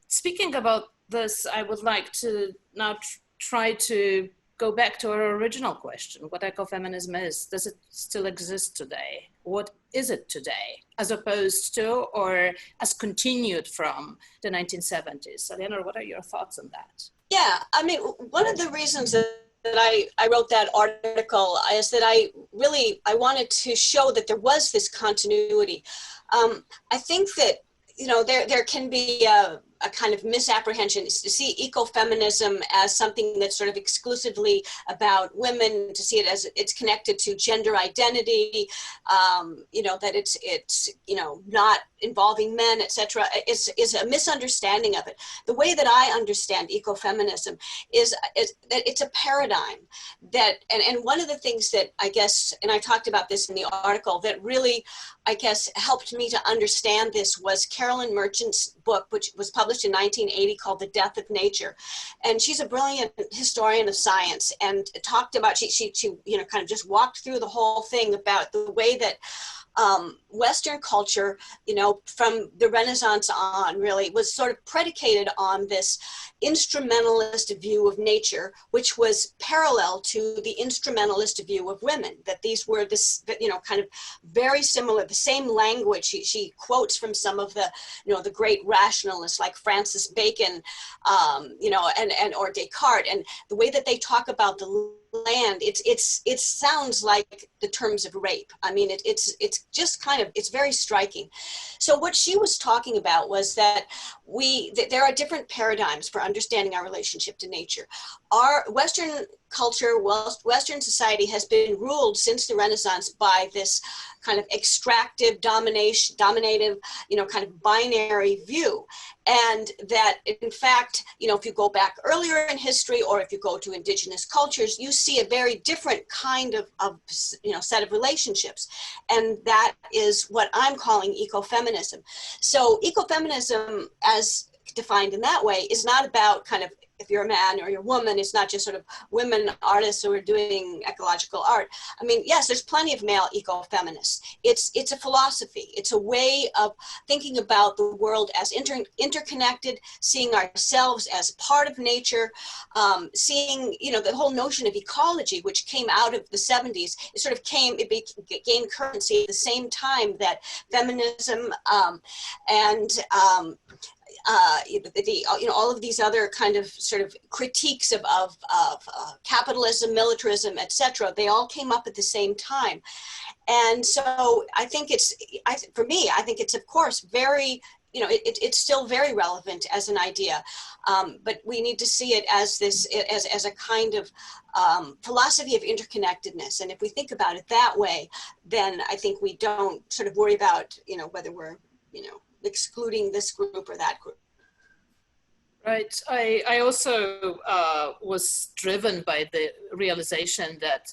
Speaking about this, I would like to now try to go back to our original question, what ecofeminism is. Does it still exist today? What is it today, as opposed to or as continued from the 1970s? Eleanor, what are your thoughts on that? Yeah, I mean, one of the reasons that I wrote that article is that I wanted to show that there was this continuity. I think that, you know, there can be a kind of misapprehension to see ecofeminism as something that's sort of exclusively about women, to see it as it's connected to gender identity, you know, that it's you know, not involving men, etc. is a misunderstanding of it. The way that I understand ecofeminism is that it's a paradigm that, and one of the things that I guess, and I talked about this in the article, that really, I guess, helped me to understand this was Carolyn Merchant's book, which was published in 1980, called The Death of Nature. And she's a brilliant historian of science, and talked about, she you know, kind of just walked through the whole thing about the way that Western culture, you know, from the Renaissance on, really was sort of predicated on this instrumentalist view of nature, which was parallel to the instrumentalist view of women, that these were this, you know, kind of very similar, the same language. She quotes from some of the, you know, the great rationalists like Francis Bacon, you know, and or Descartes, and the way that they talk about the land, it sounds like the terms of rape. I mean, it's just kind of, it's very striking. So what she was talking about was that there are different paradigms for understanding our relationship to nature. Our Western culture, Western society has been ruled since the Renaissance by this kind of extractive, dominative, you know, kind of binary view. And that, in fact, you know, if you go back earlier in history, or if you go to indigenous cultures, you see a very different kind of you know, set of relationships. And that is what I'm calling ecofeminism. So ecofeminism, as defined in that way, is not about kind of, if you're a man or you're a woman, it's not just sort of women artists who are doing ecological art. I mean, yes, there's plenty of male ecofeminists. It's a philosophy. It's a way of thinking about the world as interconnected, seeing ourselves as part of nature, seeing, you know, the whole notion of ecology, which came out of the 70s. It gained currency at the same time that feminism and you know, all of these other kind of sort of critiques of capitalism, militarism, etc. They all came up at the same time. And so I think for me, I think it's, of course, very, you know, it's still very relevant as an idea, but we need to see it as this, as a kind of philosophy of interconnectedness. And if we think about it that way, then I think we don't sort of worry about, you know, whether we're, you know, excluding this group or that group. Right. I also was driven by the realization that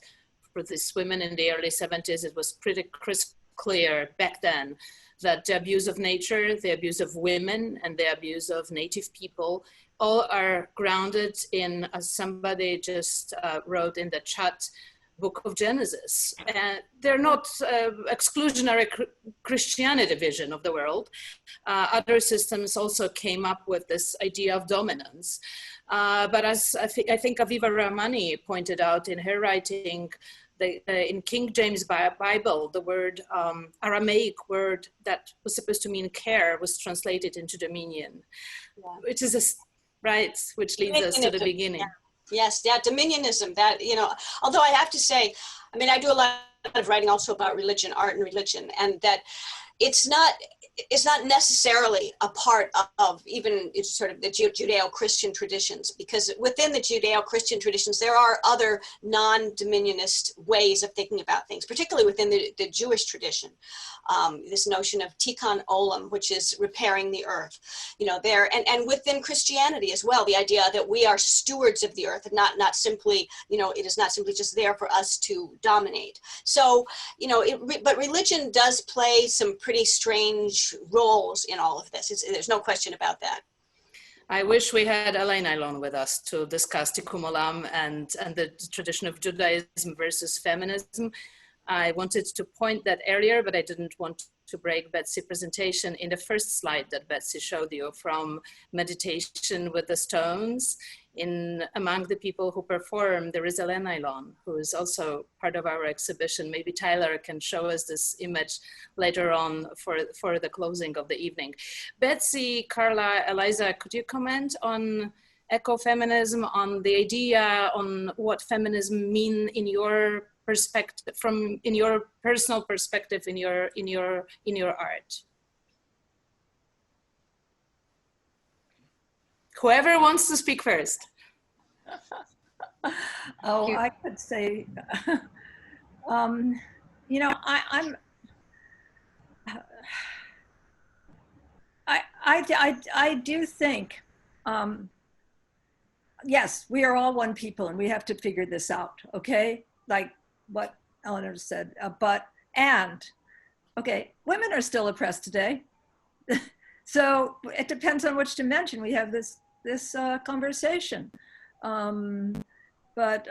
for these women in the early 70s, it was pretty crystal clear back then that the abuse of nature, the abuse of women, and the abuse of Native people all are grounded in, as somebody just wrote in the chat, Book of Genesis. And they're not exclusionary Christianity vision of the world. Other systems also came up with this idea of dominance. But as I think Aviva Rahmani pointed out in her writing, in King James Bible, the word Aramaic word that was supposed to mean care was translated into dominion, which is which leads us to the beginning. Yeah. Yes, yeah, dominionism, that, you know, although I have to say, I mean, I do a lot of writing also about religion, art and religion, and that, it's not necessarily a part of even sort of the Judeo-Christian traditions, because within the Judeo-Christian traditions, there are other non-dominionist ways of thinking about things, particularly within the Jewish tradition. This notion of tikkun olam, which is repairing the earth, there, and within Christianity as well, the idea that we are stewards of the earth, and not simply, it is not simply just there for us to dominate. So, but religion does play some pretty strange roles in all of this. There's no question about that. I wish we had Helène Aylon with us to discuss tikkun olam and the tradition of Judaism versus feminism. I wanted to point that earlier, but I didn't want to break Betsy's presentation. In the first slide that Betsy showed you from meditation with the stones, among the people who perform, there is Helène Aylon, who is also part of our exhibition. Maybe Tyler can show us this image later on for the closing of the evening. Betsy, Carla, Eliza, could you comment on ecofeminism, on the idea, on what feminism mean in your perspective, in your personal perspective, in your art? Whoever wants to speak first. Oh, I could say, I do think, yes, we are all one people and we have to figure this out, okay? Like what Eleanor said, okay, women are still oppressed today. So it depends on which dimension we have this conversation. But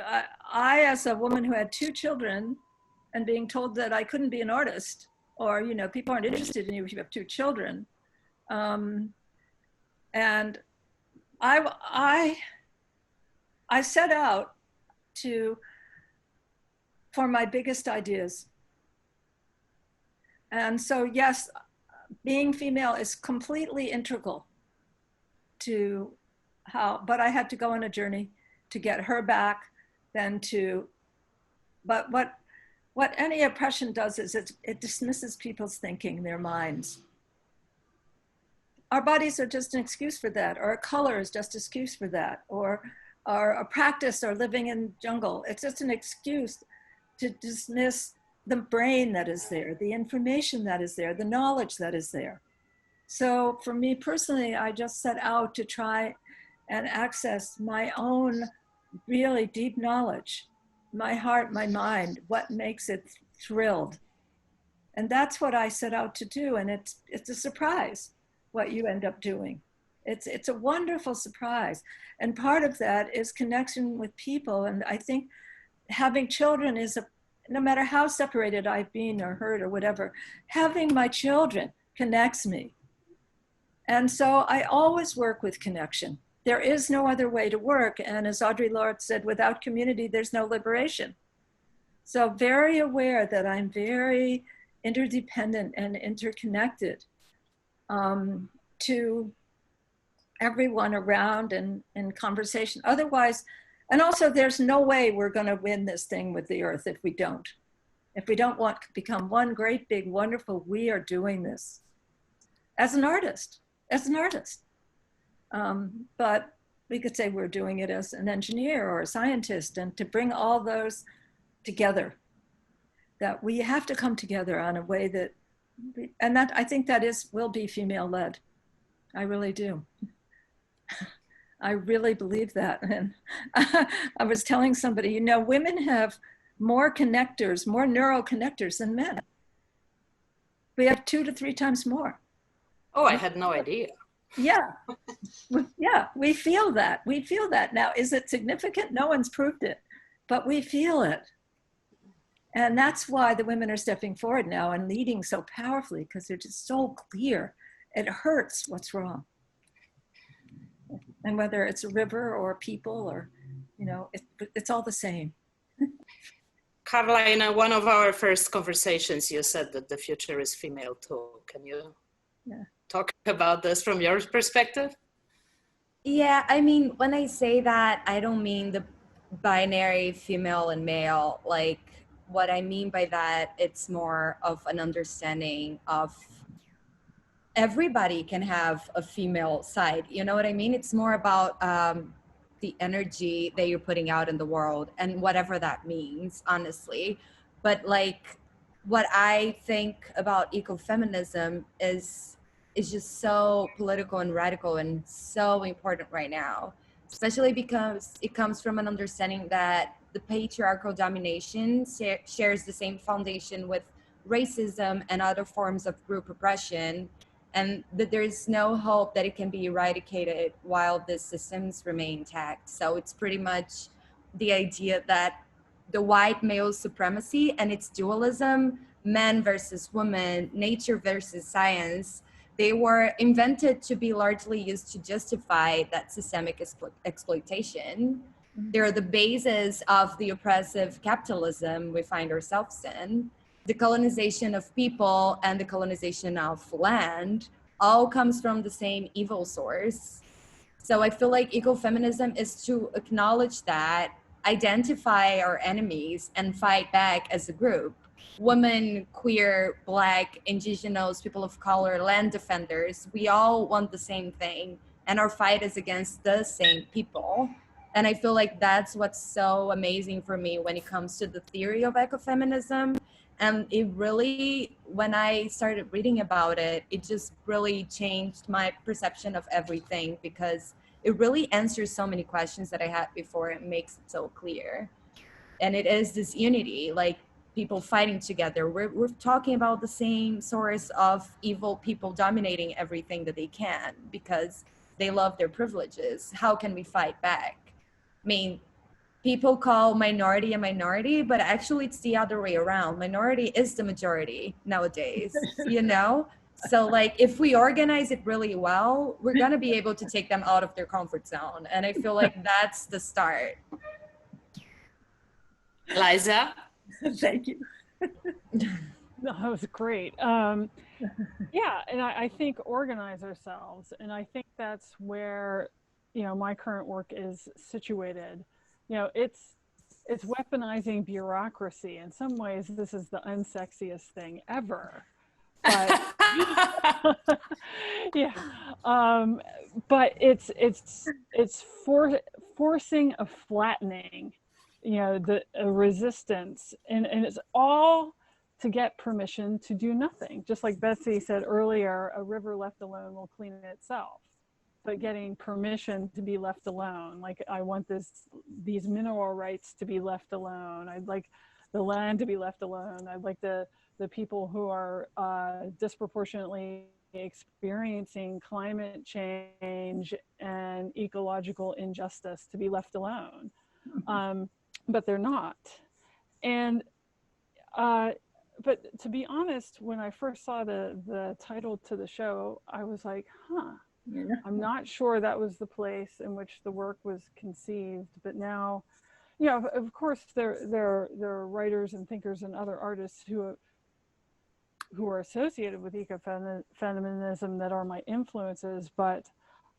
I, as a woman who had 2 children and being told that I couldn't be an artist, or, people aren't interested in you if you have 2 children. And I set out for my biggest ideas. And so, yes, being female is completely integral to but I had to go on a journey to get her back, but what any oppression does is it dismisses people's thinking, their minds. Our bodies are just an excuse for that, or a color is just an excuse for that, or a practice, or living in jungle. It's just an excuse to dismiss the brain that is there, the information that is there, the knowledge that is there. So for me personally, I just set out to try and access my own really deep knowledge, my heart, my mind, what makes it thrilled. And that's what I set out to do. And it's a surprise what you end up doing. It's a wonderful surprise. And part of that is connection with people. And I think having children is no matter how separated I've been or hurt or whatever, having my children connects me. And so I always work with connection. There is no other way to work. And as Audre Lorde said, without community, there's no liberation. So very aware that I'm very interdependent and interconnected to everyone around and in conversation. Otherwise, and also there's no way we're gonna win this thing with the earth if we don't. If we don't want to become one great, big, wonderful, we are doing this as an artist. But we could say we're doing it as an engineer or a scientist, and to bring all those together, that we have to come together on a way that, and that I think that will be female led. I really do. I really believe that. And I was telling somebody, women have more connectors, more neural connectors than men. We have 2 to 3 times more. Oh, I had no idea. Yeah, yeah, we feel that. We feel that. Now, is it significant? No one's proved it, but we feel it. And that's why the women are stepping forward now and leading so powerfully, because they're just so clear. It hurts what's wrong. And whether it's a river or people or, it's all the same. Carla, in one of our first conversations, you said that the future is female too. Can you talk about this from your perspective? Yeah, I mean, when I say that, I don't mean the binary female and male. Like, what I mean by that, it's more of an understanding of everybody can have a female side. You know what I mean? It's more about the energy that you're putting out in the world, and whatever that means, honestly. But like, what I think about ecofeminism is just so political and radical and so important right now, especially because it comes from an understanding that the patriarchal domination shares the same foundation with racism and other forms of group oppression, and that there's no hope that it can be eradicated while the systems remain intact. So it's pretty much the idea that the white male supremacy and its dualism, men versus women, nature versus science, they were invented to be largely used to justify that systemic exploitation. They're the basis of the oppressive capitalism we find ourselves in. The colonization of people and the colonization of land all comes from the same evil source. So I feel like ecofeminism is to acknowledge that, identify our enemies, and fight back as a group. Women, queer, Black, indigenous, people of color, land defenders, we all want the same thing, and our fight is against the same people. And I feel like that's what's so amazing for me when it comes to the theory of ecofeminism. And it really, when I started reading about it, it just really changed my perception of everything, because it really answers so many questions that I had before. It makes it so clear. And it is this unity, like people fighting together. We're talking about the same source of evil people dominating everything that they can because they love their privileges. How can we fight back? I mean, people call minority a minority, but actually it's the other way around. Minority is the majority nowadays, you know? So like, if we organize it really well, we're gonna be able to take them out of their comfort zone. And I feel like that's the start. Eliza? Thank you. No, that was great. Yeah, and I think organize ourselves. And I think that's where, you know, my current work is situated. You know, it's weaponizing bureaucracy. In some ways, this is the unsexiest thing ever. But yeah, but it's forcing a flattening, you know, a resistance, and it's all to get permission to do nothing. Just like Betsy said earlier, a river left alone will clean itself. But getting permission to be left alone, like I want these mineral rights to be left alone. I'd like the land to be left alone. I'd like the people who are disproportionately experiencing climate change and ecological injustice to be left alone. But they're not. And but to be honest, when I first saw the title to the show, I was like, huh. Yeah. I'm not sure that was the place in which the work was conceived, but now, you know, of course, there are writers and thinkers and other artists who are associated with ecofeminism that are my influences. But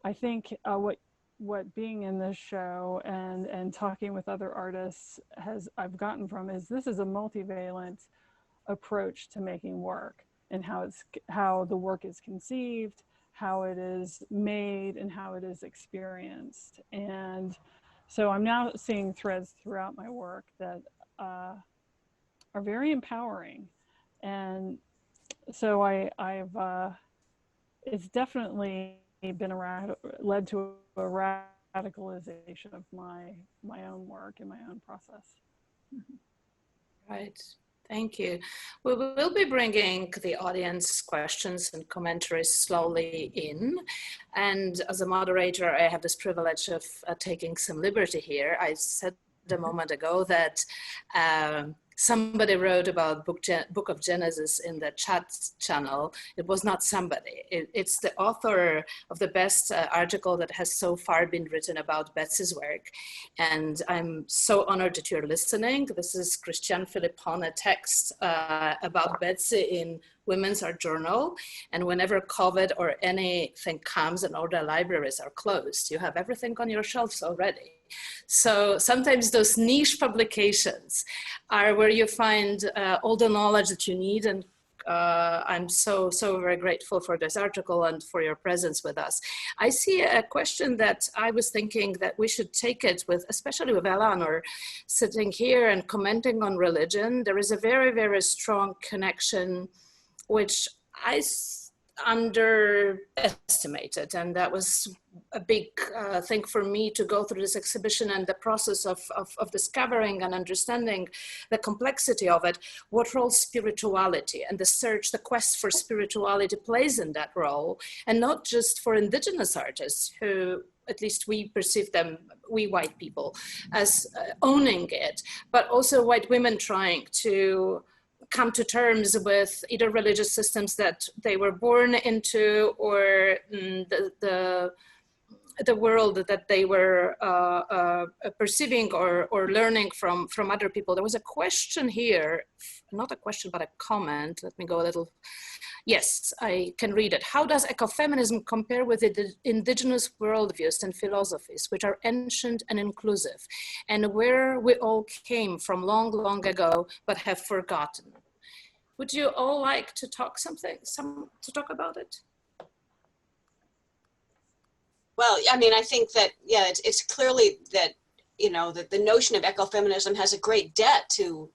I think what being in this show and talking with other artists I've gotten from is this is a multivalent approach to making work, and how the work is conceived, how it is made, and how it is experienced. And so I'm now seeing threads throughout my work that are very empowering. And so I've it's definitely been led to a radicalization of my own work and my own process. Right. Thank you. We will be bringing the audience questions and commentaries slowly in. And as a moderator, I have this privilege of taking some liberty here. I said a moment ago that somebody wrote about Book of Genesis in the chat channel. It was not somebody. It's the author of the best article that has so far been written about Betsy's work. And I'm so honored that you're listening. This is Christian Philippone text about Betsy in Women's Art Journal. And whenever COVID or anything comes and all the libraries are closed, you have everything on your shelves already. So sometimes those niche publications are where you find all the knowledge that you need and I'm so very grateful for this article and for your presence with us. I see a question that I was thinking that we should take it with, especially with Eleanor sitting here and commenting on religion. There is a very strong connection, which I underestimated, and that was a big thing for me to go through this exhibition and the process of discovering and understanding the complexity of it, what role spirituality and the search, the quest for spirituality plays in that role, and not just for indigenous artists who, at least we perceive them, we white people, as owning it, but also white women trying to come to terms with either religious systems that they were born into or the world that they were perceiving or learning from other people. There was a question here, not a question, but a comment. Let me go a little. Yes, I can read it. How does ecofeminism compare with the indigenous worldviews and philosophies, which are ancient and inclusive, and where we all came from long ago, but have forgotten? Would you all like to talk talk about it? Well, I mean, I think that, yeah, it's clearly that, you know, that the notion of ecofeminism has a great debt to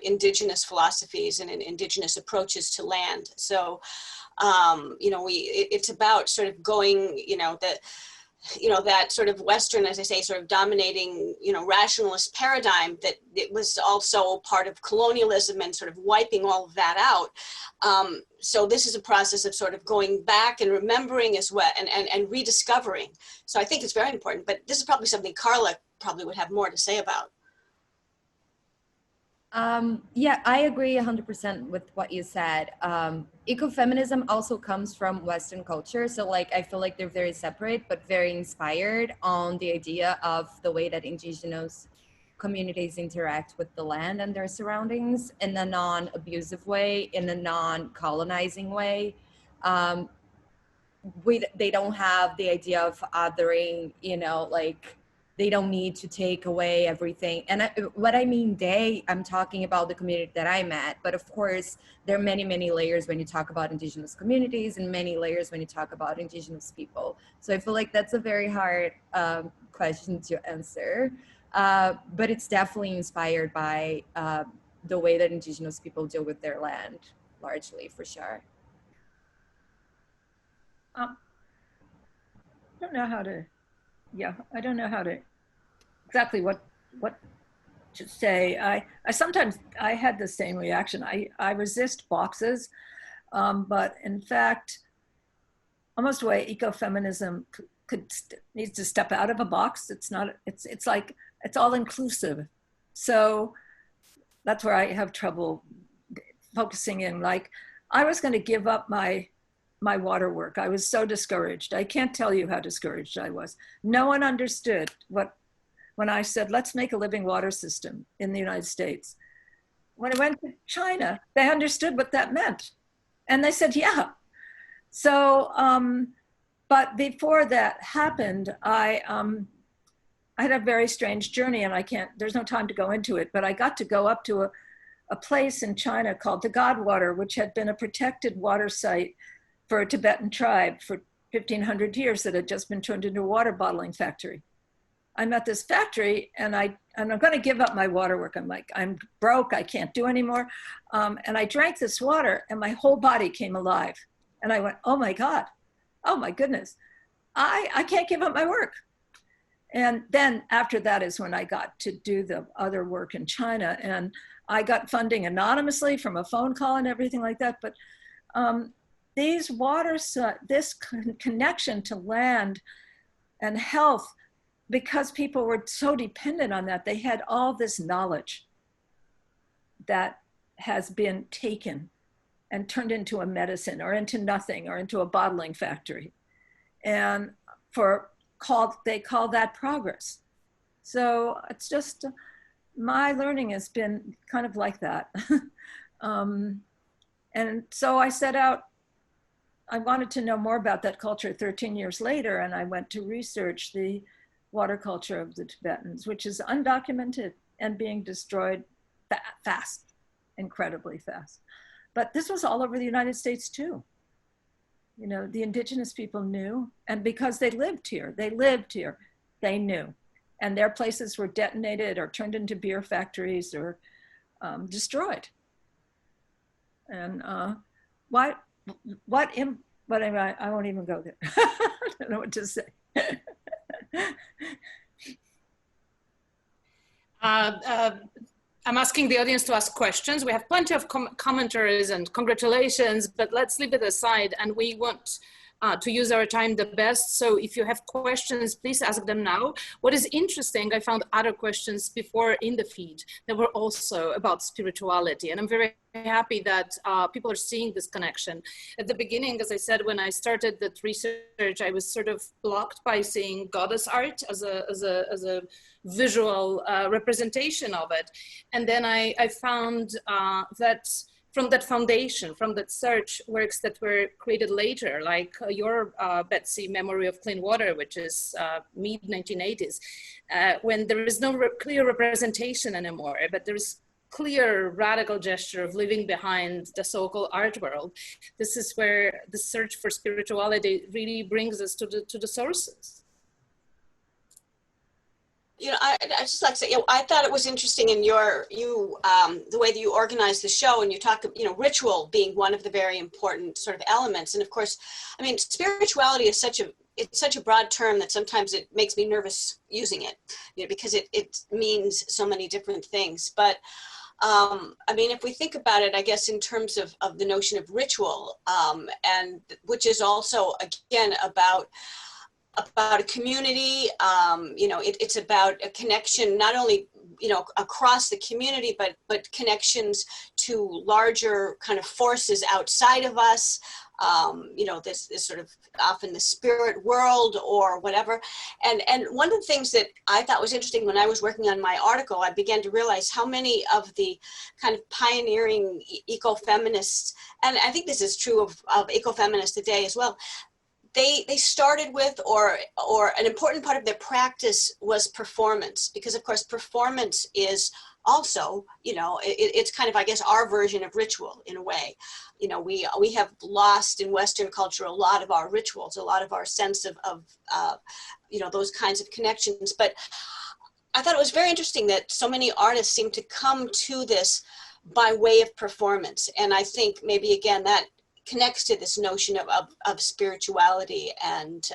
indigenous philosophies and indigenous approaches to land. So, you know, it's about sort of going, that sort of Western, as I say, sort of dominating, rationalist paradigm that it was also part of colonialism and sort of wiping all of that out. So this is a process of sort of going back and remembering as well and rediscovering. So I think it's very important, but this is probably something Carla probably would have more to say about. Yeah, I agree 100% with what you said. Ecofeminism also comes from Western culture. So like, I feel like they're very separate, but very inspired on the idea of the way that indigenous communities interact with the land and their surroundings in a non-abusive way, in a non-colonizing way. They don't have the idea of othering, like, they don't need to take away everything. And what I mean I'm talking about the community that I'm at, but of course, there are many, many layers when you talk about indigenous communities and many layers when you talk about indigenous people. So I feel like that's a very hard question to answer, but it's definitely inspired by the way that indigenous people deal with their land, largely, for sure. I don't know how to, I don't know how to exactly what to say. I sometimes, I had the same reaction. I resist boxes, but in fact, almost the way ecofeminism needs to step out of a box. It's not, it's like, it's all inclusive. So that's where I have trouble focusing in. Like, I was going to give up my water work. I was so discouraged. I can't tell you how discouraged I was. No one understood when I said, let's make a living water system in the United States. When I went to China, they understood what that meant. And they said, yeah. So, but before that happened, I had a very strange journey, and there's no time to go into it, but I got to go up to a place in China called the Godwater, which had been a protected water site for a Tibetan tribe for 1,500 years that had just been turned into a water bottling factory. I'm at this factory and I'm going to give up my water work. I'm like, I'm broke, I can't do anymore. And I drank this water and my whole body came alive. And I went, oh my God, oh my goodness, I can't give up my work. And then after that is when I got to do the other work in China, and I got funding anonymously from a phone call and everything like that. But these this connection to land and health, because people were so dependent on that, they had all this knowledge that has been taken and turned into a medicine or into nothing or into a bottling factory. And they call that progress. So it's just, my learning has been kind of like that. And so I set out, I wanted to know more about that culture 13 years later, and I went to research the water culture of the Tibetans, which is undocumented and being destroyed fast. incredibly fast. But this was all over the United States too. You know, the indigenous people knew, and because they lived here, they knew. And their places were detonated or turned into beer factories or destroyed. And but anyway, I won't even go there. I don't know what to say. I'm asking the audience to ask questions. We have plenty of commentaries and congratulations, but let's leave it aside, and we want to use our time the best. So if you have questions, please ask them now. What is interesting, I found other questions before in the feed that were also about spirituality. And I'm very happy that people are seeing this connection. At the beginning, as I said, when I started that research, I was sort of blocked by seeing goddess art as a visual representation of it. And then I found that from that foundation, from that search, works that were created later, like your Betsy Memory of Clean Water, which is mid-1980s, when there is no clear representation anymore, but there is clear radical gesture of living behind the so-called art world. This is where the search for spirituality really brings us to the sources. You know, I just like to say, you know, I thought it was interesting in the way that you organize the show, and you talk, you know, ritual being one of the very important sort of elements. And of course, I mean, spirituality is such a broad term that sometimes it makes me nervous using it, you know, because it means so many different things. But I mean, if we think about it, I guess in terms of the notion of ritual, and which is also again about a community, you know, it's about a connection, not only, you know, across the community, but connections to larger kind of forces outside of us, you know, this sort of often the spirit world or whatever. And one of the things that I thought was interesting when I was working on my article, I began to realize how many of the kind of pioneering ecofeminists, and I think this is true of ecofeminists today as well, they started with, or an important part of their practice was performance, because of course performance is also, you know, it's kind of, I guess, our version of ritual in a way. You know, we have lost in Western culture a lot of our rituals, a lot of our sense of you know, those kinds of connections. But I thought it was very interesting that so many artists seem to come to this by way of performance. And I think maybe again that connects to this notion of spirituality and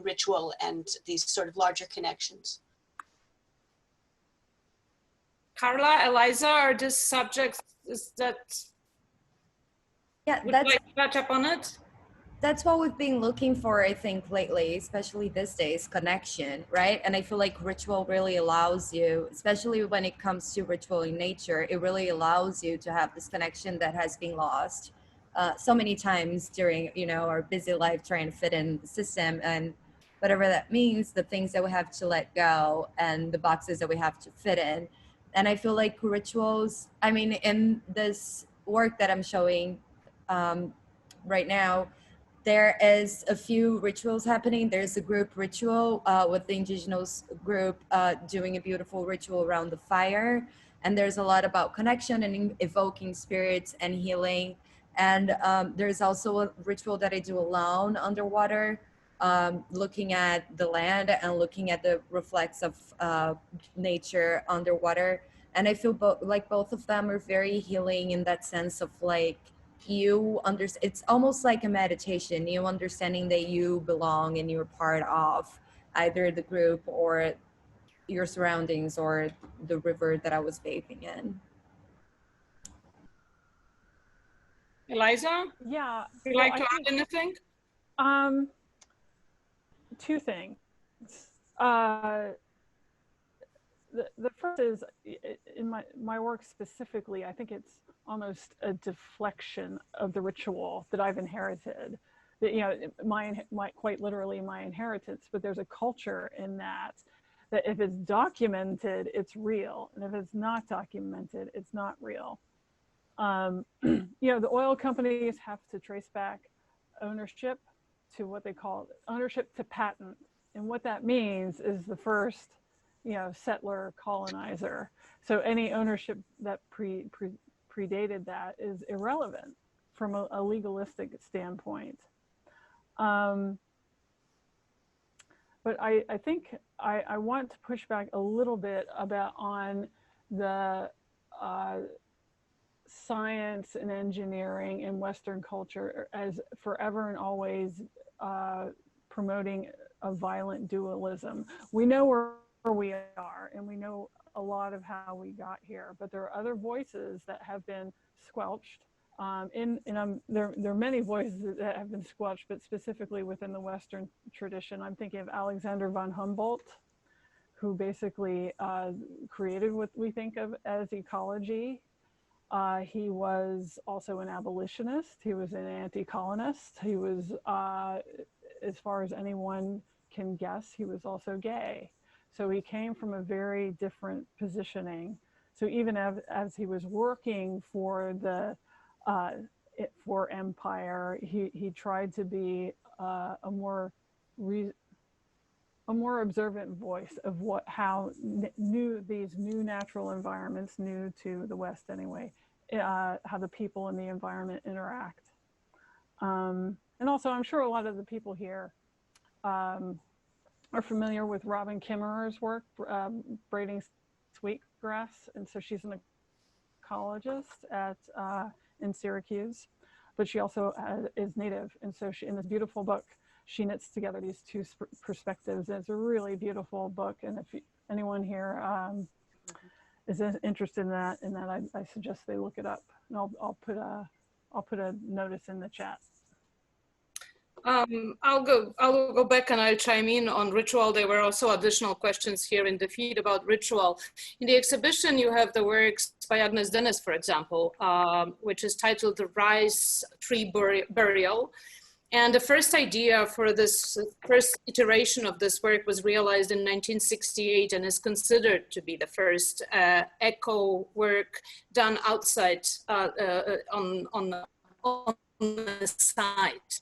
ritual and these sort of larger connections. Carla, Eliza, are these subjects that, Yeah, would you like to touch up on it? That's what we've been looking for, I think, lately, especially these days, connection, right? And I feel like ritual really allows you, especially when it comes to ritual in nature, it really allows you to have this connection that has been lost so many times during, you know, our busy life trying to fit in the system, and whatever that means, the things that we have to let go and the boxes that we have to fit in. And I feel like rituals, I mean, in this work that I'm showing right now, there is a few rituals happening. There's a group ritual with the indigenous group doing a beautiful ritual around the fire. And there's a lot about connection and evoking spirits and healing. And there's also a ritual that I do alone underwater, looking at the land and looking at the reflex of nature underwater. And I feel like both of them are very healing in that sense of like, you understand, it's almost like a meditation, you understanding that you belong and you're part of either the group or your surroundings or the river that I was bathing in. Eliza? Yeah. Would you like to add anything? Two things. The first is, in my work specifically, I think it's almost a deflection of the ritual that I've inherited. That, you know, my quite literally my inheritance, but there's a culture in that if it's documented, it's real, and if it's not documented, it's not real. You know, the oil companies have to trace back ownership to what they call ownership to patent, and what that means is the first, you know, settler colonizer. So any ownership that predated that is irrelevant from a legalistic standpoint. But I think I want to push back a little bit on the science and engineering in Western culture as forever and always promoting a violent dualism. We know where we are, and we know a lot of how we got here, but there are other voices that have been squelched. There are many voices that have been squelched, but specifically within the Western tradition. I'm thinking of Alexander von Humboldt, who basically created what we think of as ecology. He was also an abolitionist. He was an anti-colonist. He was, as far as anyone can guess, he was also gay. So he came from a very different positioning. So even as he was working for the for empire, he tried to be a more observant voice of how these new natural environments, new to the West anyway, how the people and the environment interact. And also, I'm sure a lot of the people here are familiar with Robin Kimmerer's work, braiding sweetgrass, and so she's an ecologist in Syracuse, but she also is Native, and so in this beautiful book, she knits together these two perspectives. It's a really beautiful book, and if anyone here is interested in that, I suggest they look it up. And I'll put a notice in the chat. I'll go back and I'll chime in on ritual. There were also additional questions here in the feed about ritual. In the exhibition, you have the works by Agnes Denes, for example, which is titled The Rice Tree Burial. And the first idea for this first iteration of this work was realized in 1968 and is considered to be the first eco work done outside on the site.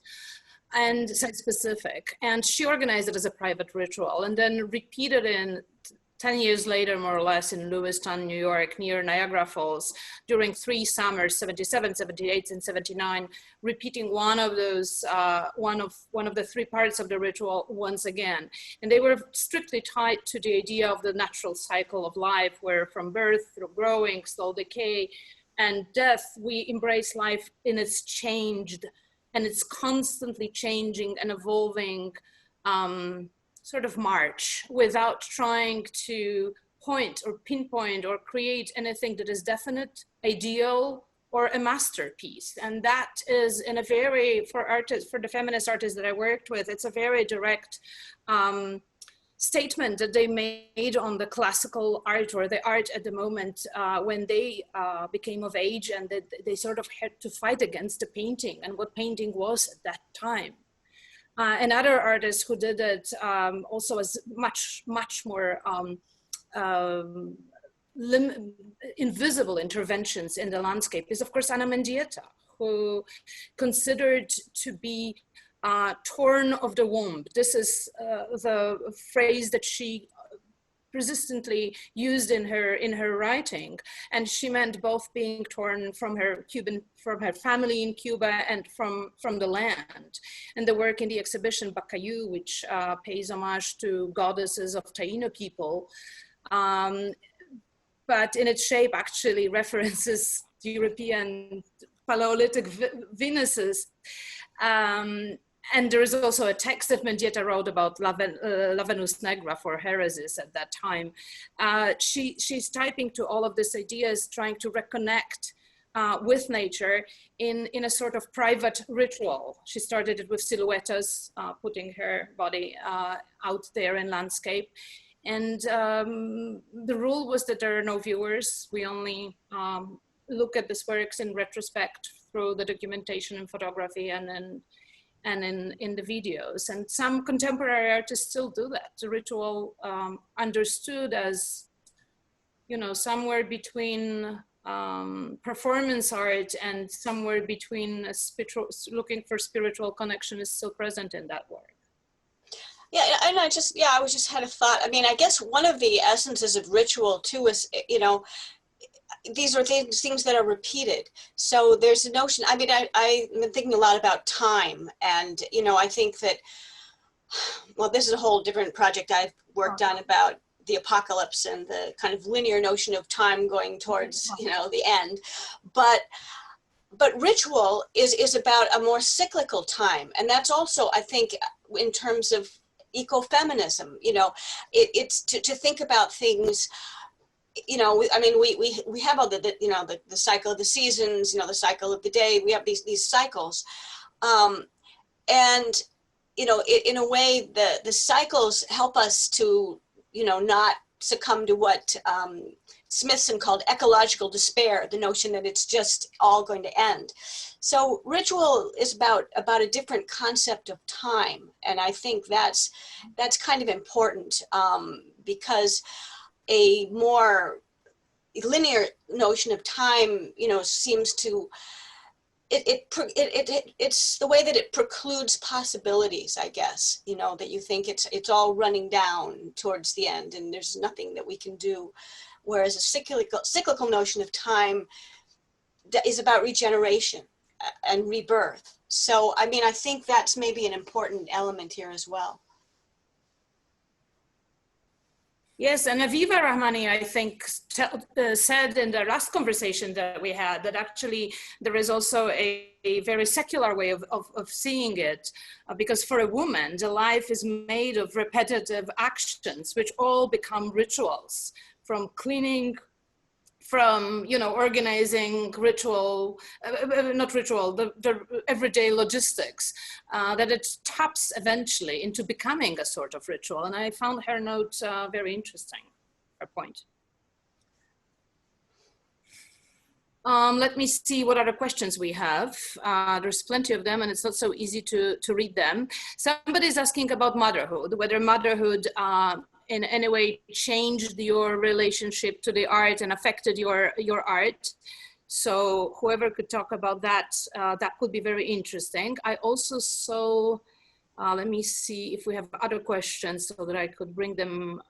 And site-specific, and she organized it as a private ritual and then repeated in 10 years later, more or less, in Lewiston, New York, near Niagara Falls, during 3 summers, 77, 78, and 79, repeating one of those, one of the 3 parts of the ritual once again. And they were strictly tied to the idea of the natural cycle of life, where from birth through growing, slow decay, and death, we embrace life in its changed, and it's constantly changing and evolving sort of march without trying to point or pinpoint or create anything that is definite, ideal, or a masterpiece. And that is in a very, for the feminist artists that I worked with, it's a very direct statement that they made on the classical art or the art at the moment when they became of age, and that they sort of had to fight against the painting and what painting was at that time. And other artists who did it also as much more invisible interventions in the landscape is, of course, Anna Mendieta, who considered to be torn of the womb. This is the phrase that she persistently used in her writing, and she meant both being torn from her family in Cuba and from the land. And the work in the exhibition Bacayou, which pays homage to goddesses of Taino people, but in its shape actually references European Paleolithic Venuses. And there is also a text that Mendieta wrote about La Venus Negra for heresies at that time. She's typing to all of these ideas, trying to reconnect with nature in a sort of private ritual. She started it with silhouettes, putting her body out there in landscape. And the rule was that there are no viewers. We only look at these works in retrospect through the documentation and photography and in the videos. And some contemporary artists still do that. The ritual understood as, you know, somewhere between performance art and somewhere between looking for spiritual connection is still present in that work. Yeah, and I just had a thought. I mean, I guess one of the essences of ritual too is, you know, these are things that are repeated. So there's a notion, I mean, I've been thinking a lot about time, and, you know, I think that, well, this is a whole different project I've worked on about the apocalypse and the kind of linear notion of time going towards, you know, the end. But ritual is about a more cyclical time. And that's also, I think, in terms of ecofeminism, you know, it's to think about things, you know, I mean, we have all the you know, the cycle of the seasons, you know, the cycle of the day, we have these cycles. And, you know, in a way, the cycles help us to, you know, not succumb to what Smithson called ecological despair, the notion that it's just all going to end. So ritual is about a different concept of time. And I think that's kind of important, because a more linear notion of time, you know, seems to, it's the way that it precludes possibilities, I guess, you know, that you think it's all running down towards the end and there's nothing that we can do. Whereas a cyclical notion of time is about regeneration and rebirth. So, I mean, I think that's maybe an important element here as well. Yes, and Aviva Rahmani, I think, said in the last conversation that we had that actually there is also a very secular way of seeing it, because for a woman, the life is made of repetitive actions, which all become rituals, from cleaning, from, you know, organizing ritual, not ritual, the everyday logistics, that it taps eventually into becoming a sort of ritual. And I found her note very interesting, her point. Let me see what other questions we have. There's plenty of them and it's not so easy to read them. Somebody's asking about motherhood, whether motherhood in any way changed your relationship to the art and affected your art. So whoever could talk about that, that could be very interesting. I also saw, let me see if we have other questions so that I could bring them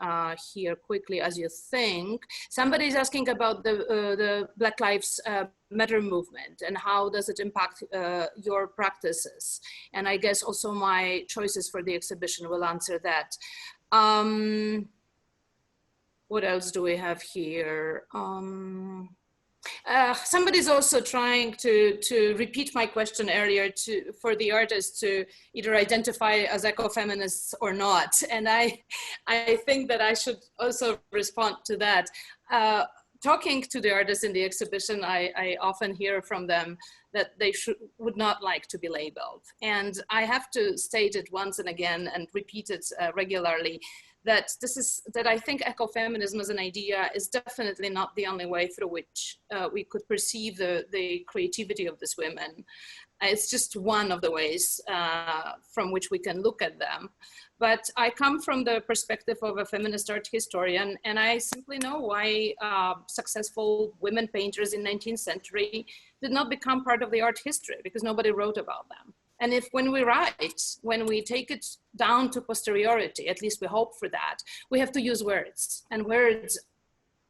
here quickly as you think. Somebody's asking about the Black Lives Matter movement and how does it impact your practices? And I guess also my choices for the exhibition will answer that. What else do we have here? Somebody's also trying to repeat my question earlier for the artists to either identify as ecofeminists or not. And I think that I should also respond to that. Talking to the artists in the exhibition, I often hear from them that they would not like to be labeled. And I have to state it once and again and repeat it regularly, that I think ecofeminism as an idea is definitely not the only way through which we could perceive the creativity of these women. It's just one of the ways from which we can look at them. But I come from the perspective of a feminist art historian, and I simply know why successful women painters in 19th century did not become part of the art history, because nobody wrote about them. And if when we write, when we take it down to posteriority, at least we hope for that, we have to use words, and words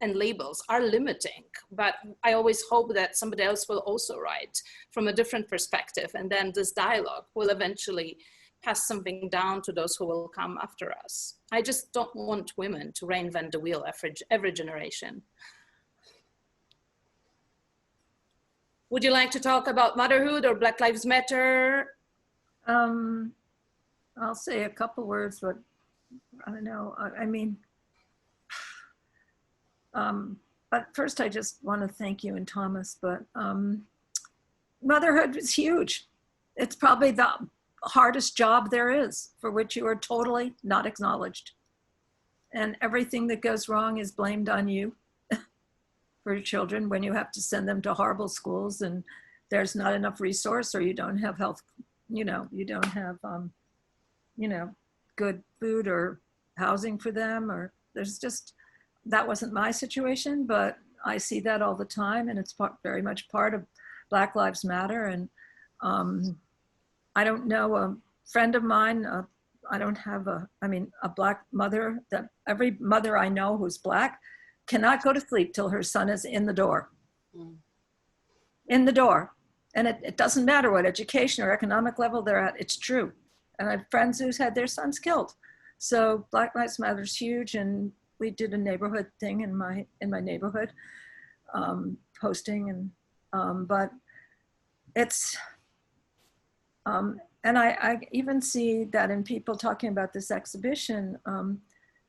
and labels are limiting, but I always hope that somebody else will also write from a different perspective, and then this dialogue will eventually pass something down to those who will come after us. I just don't want women to reinvent the wheel every generation. Would you like to talk about motherhood or Black Lives Matter? I'll say a couple words, but I don't know. I mean, but first I just want to thank you and Thomas, but motherhood is huge. It's probably the hardest job there is, for which you are totally not acknowledged. And everything that goes wrong is blamed on you for your children when you have to send them to horrible schools and there's not enough resource, or you don't have health, you don't have, good food or housing for them, or there's just, that wasn't my situation, but I see that all the time, and it's very much part of Black Lives Matter. And I don't know, a friend of mine, I don't have a Black mother, that every mother I know who's Black cannot go to sleep till her son is in the door. in the door. And it doesn't matter what education or economic level they're at, it's true. And I have friends who's had their sons killed. So Black Lives Matter is huge, and we did a neighborhood thing in my neighborhood, posting, and but it's, and I even see that in people talking about this exhibition,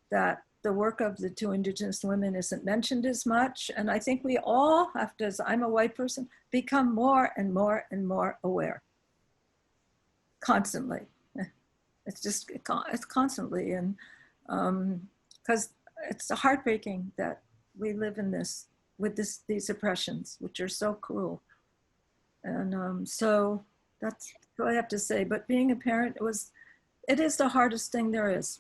that the work of the two Indigenous women isn't mentioned as much. And I think we all have to, as I'm a white person, become more and more and more aware, constantly. It's just, it's constantly. And because it's heartbreaking that we live in this, with these oppressions, which are so cruel. And so that's what I have to say. But being a parent, it is the hardest thing there is.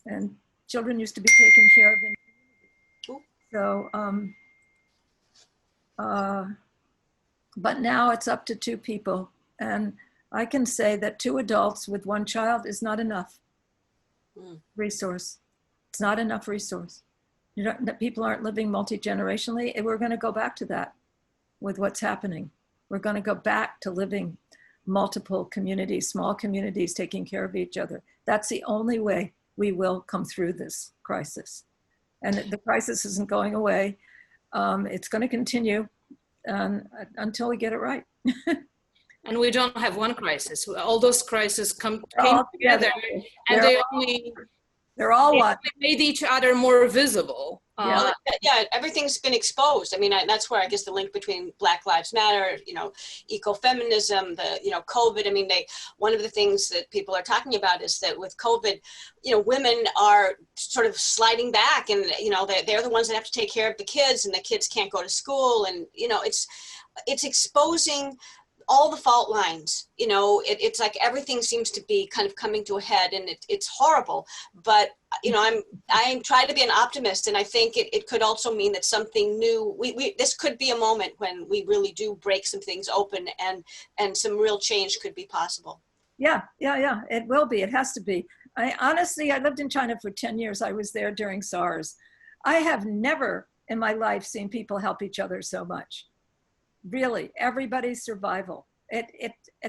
And children used to be taken care of in community. So, but now it's up to two people. And I can say that 2 adults with 1 child is not enough resource. It's not enough resource. You know, that people aren't living multi-generationally, and we're going to go back to that with what's happening. We're going to go back to living multiple communities, small communities, taking care of each other. That's the only way we will come through this crisis. And the crisis isn't going away. It's going to continue until we get it right. And we don't have one crisis. All those crises came together, and they're all one. They made each other more visible. Yeah, everything's been exposed. I mean, that's where I guess the link between Black Lives Matter, you know, ecofeminism, COVID. I mean, one of the things that people are talking about is that with COVID, you know, women are sort of sliding back, and you know, they're the ones that have to take care of the kids, and the kids can't go to school, and you know, it's exposing all the fault lines. You know, it's like everything seems to be kind of coming to a head, and it's horrible. But you know, I'm trying to be an optimist, and I think it could also mean that something new. This could be a moment when we really do break some things open, and some real change could be possible. Yeah. It will be. It has to be. Honestly, I lived in China for 10 years. I was there during SARS. I have never in my life seen people help each other so much. Really, everybody's survival.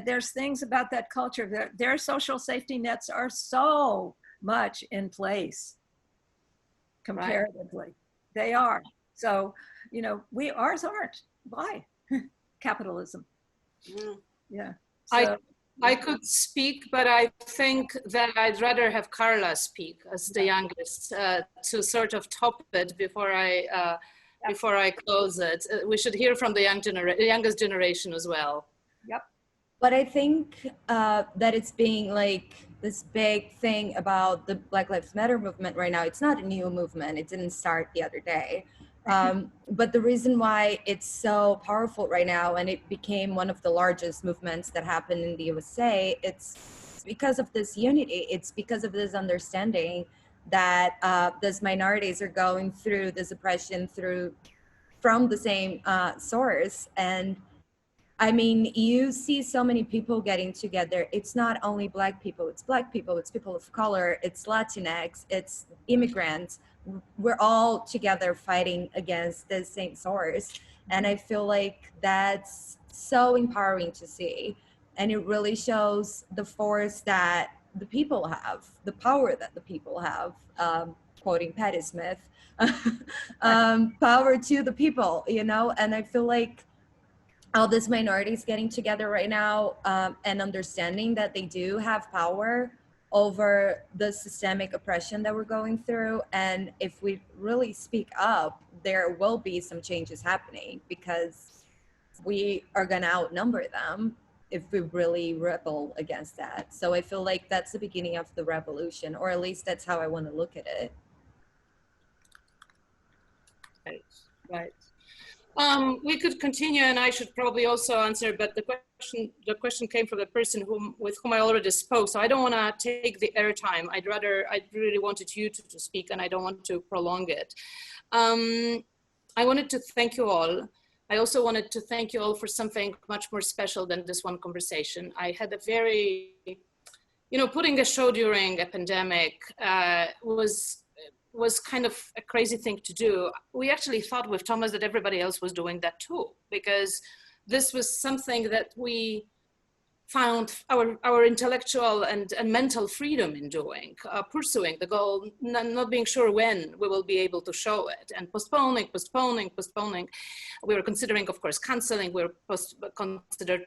There's things about that culture. Their social safety nets are so much in place comparatively. Right. They are. So, you know, ours aren't. Why? Capitalism. Yeah. So, I could speak, but I think that I'd rather have Carla speak as the youngest to sort of top it before I close it. We should hear from the youngest generation as well. Yep. But I think that it's being like this big thing about the Black Lives Matter movement right now. It's not a new movement. It didn't start the other day. But the reason why it's so powerful right now, and it became one of the largest movements that happened in the USA, it's because of this unity. It's because of this understanding that these minorities are going through this oppression from the same source. And I mean, you see so many people getting together. It's not only Black people, it's Black people, it's people of color, it's Latinx, it's immigrants. We're all together fighting against the same source. And I feel like that's so empowering to see. And it really shows the force that the people have, the power that the people have, quoting Patti Smith, power to the people, you know? And I feel like all these minorities getting together right now and understanding that they do have power over the systemic oppression that we're going through. And if we really speak up, there will be some changes happening, because we are gonna outnumber them if we really rebel against that. So I feel like that's the beginning of the revolution, or at least that's how I want to look at it. Right. We could continue, and I should probably also answer, but the question came from the person with whom I already spoke, so I don't want to take the airtime. I really wanted you to speak, and I don't want to prolong it. I wanted to thank you all. I also wanted to thank you all for something much more special than this one conversation. I had a very, you know, putting a show during a pandemic was was kind of a crazy thing to do. We actually thought with Thomas that everybody else was doing that too, because this was something that we found our intellectual and mental freedom in doing, pursuing the goal, not being sure when we will be able to show it, and postponing. We were considering, of course, canceling. We were considered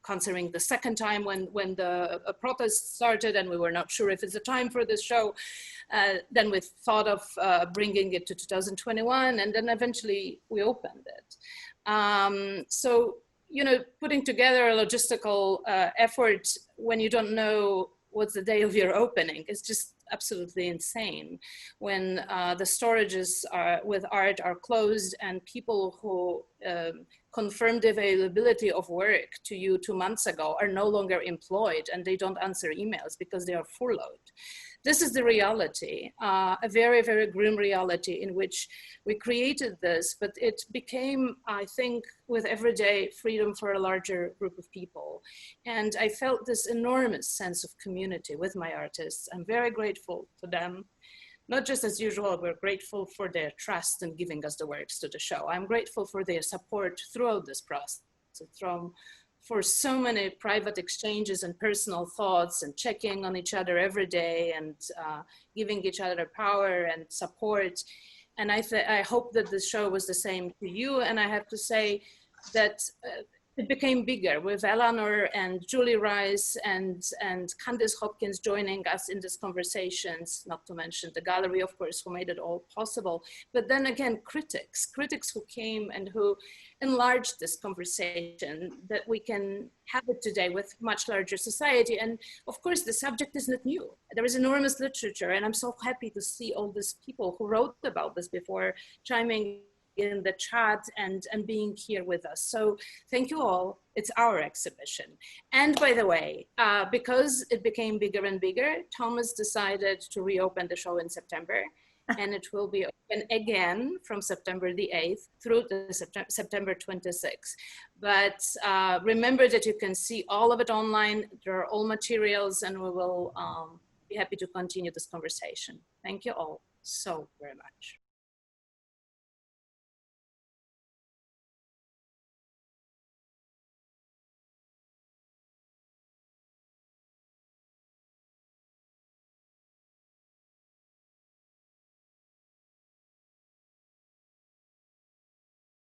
canceling the second time when the protest started, and we were not sure if it's the time for this show. Then we thought of bringing it to 2021, and then eventually we opened it. So, you know, putting together a logistical effort when you don't know what's the day of your opening is just absolutely insane. When the storages with art are closed and people who confirmed the availability of work to you 2 months ago are no longer employed and they don't answer emails because they are furloughed. This is the reality, a very, very grim reality in which we created this, but it became, I think, with everyday freedom for a larger group of people. And I felt this enormous sense of community with my artists. I'm very grateful to them. Not just as usual, we're grateful for their trust in giving us the works to the show. I'm grateful for their support throughout this process, for so many private exchanges and personal thoughts and checking on each other every day and giving each other power and support. And I hope that the show was the same to you. And I have to say that it became bigger with Eleanor and Julie Rice and Candice Hopkins joining us in these conversations, not to mention the gallery, of course, who made it all possible. But then again, critics who came and who enlarged this conversation that we can have it today with much larger society. And of course, the subject is not new. There is enormous literature, and I'm so happy to see all these people who wrote about this before chiming in the chat and being here with us. So thank you all. It's our exhibition. And by the way, because it became bigger and bigger, Thomas decided to reopen the show in September, and it will be open again from September the 8th through the September 26th. But remember that you can see all of it online. There are all materials, and we will be happy to continue this conversation. Thank you all so very much.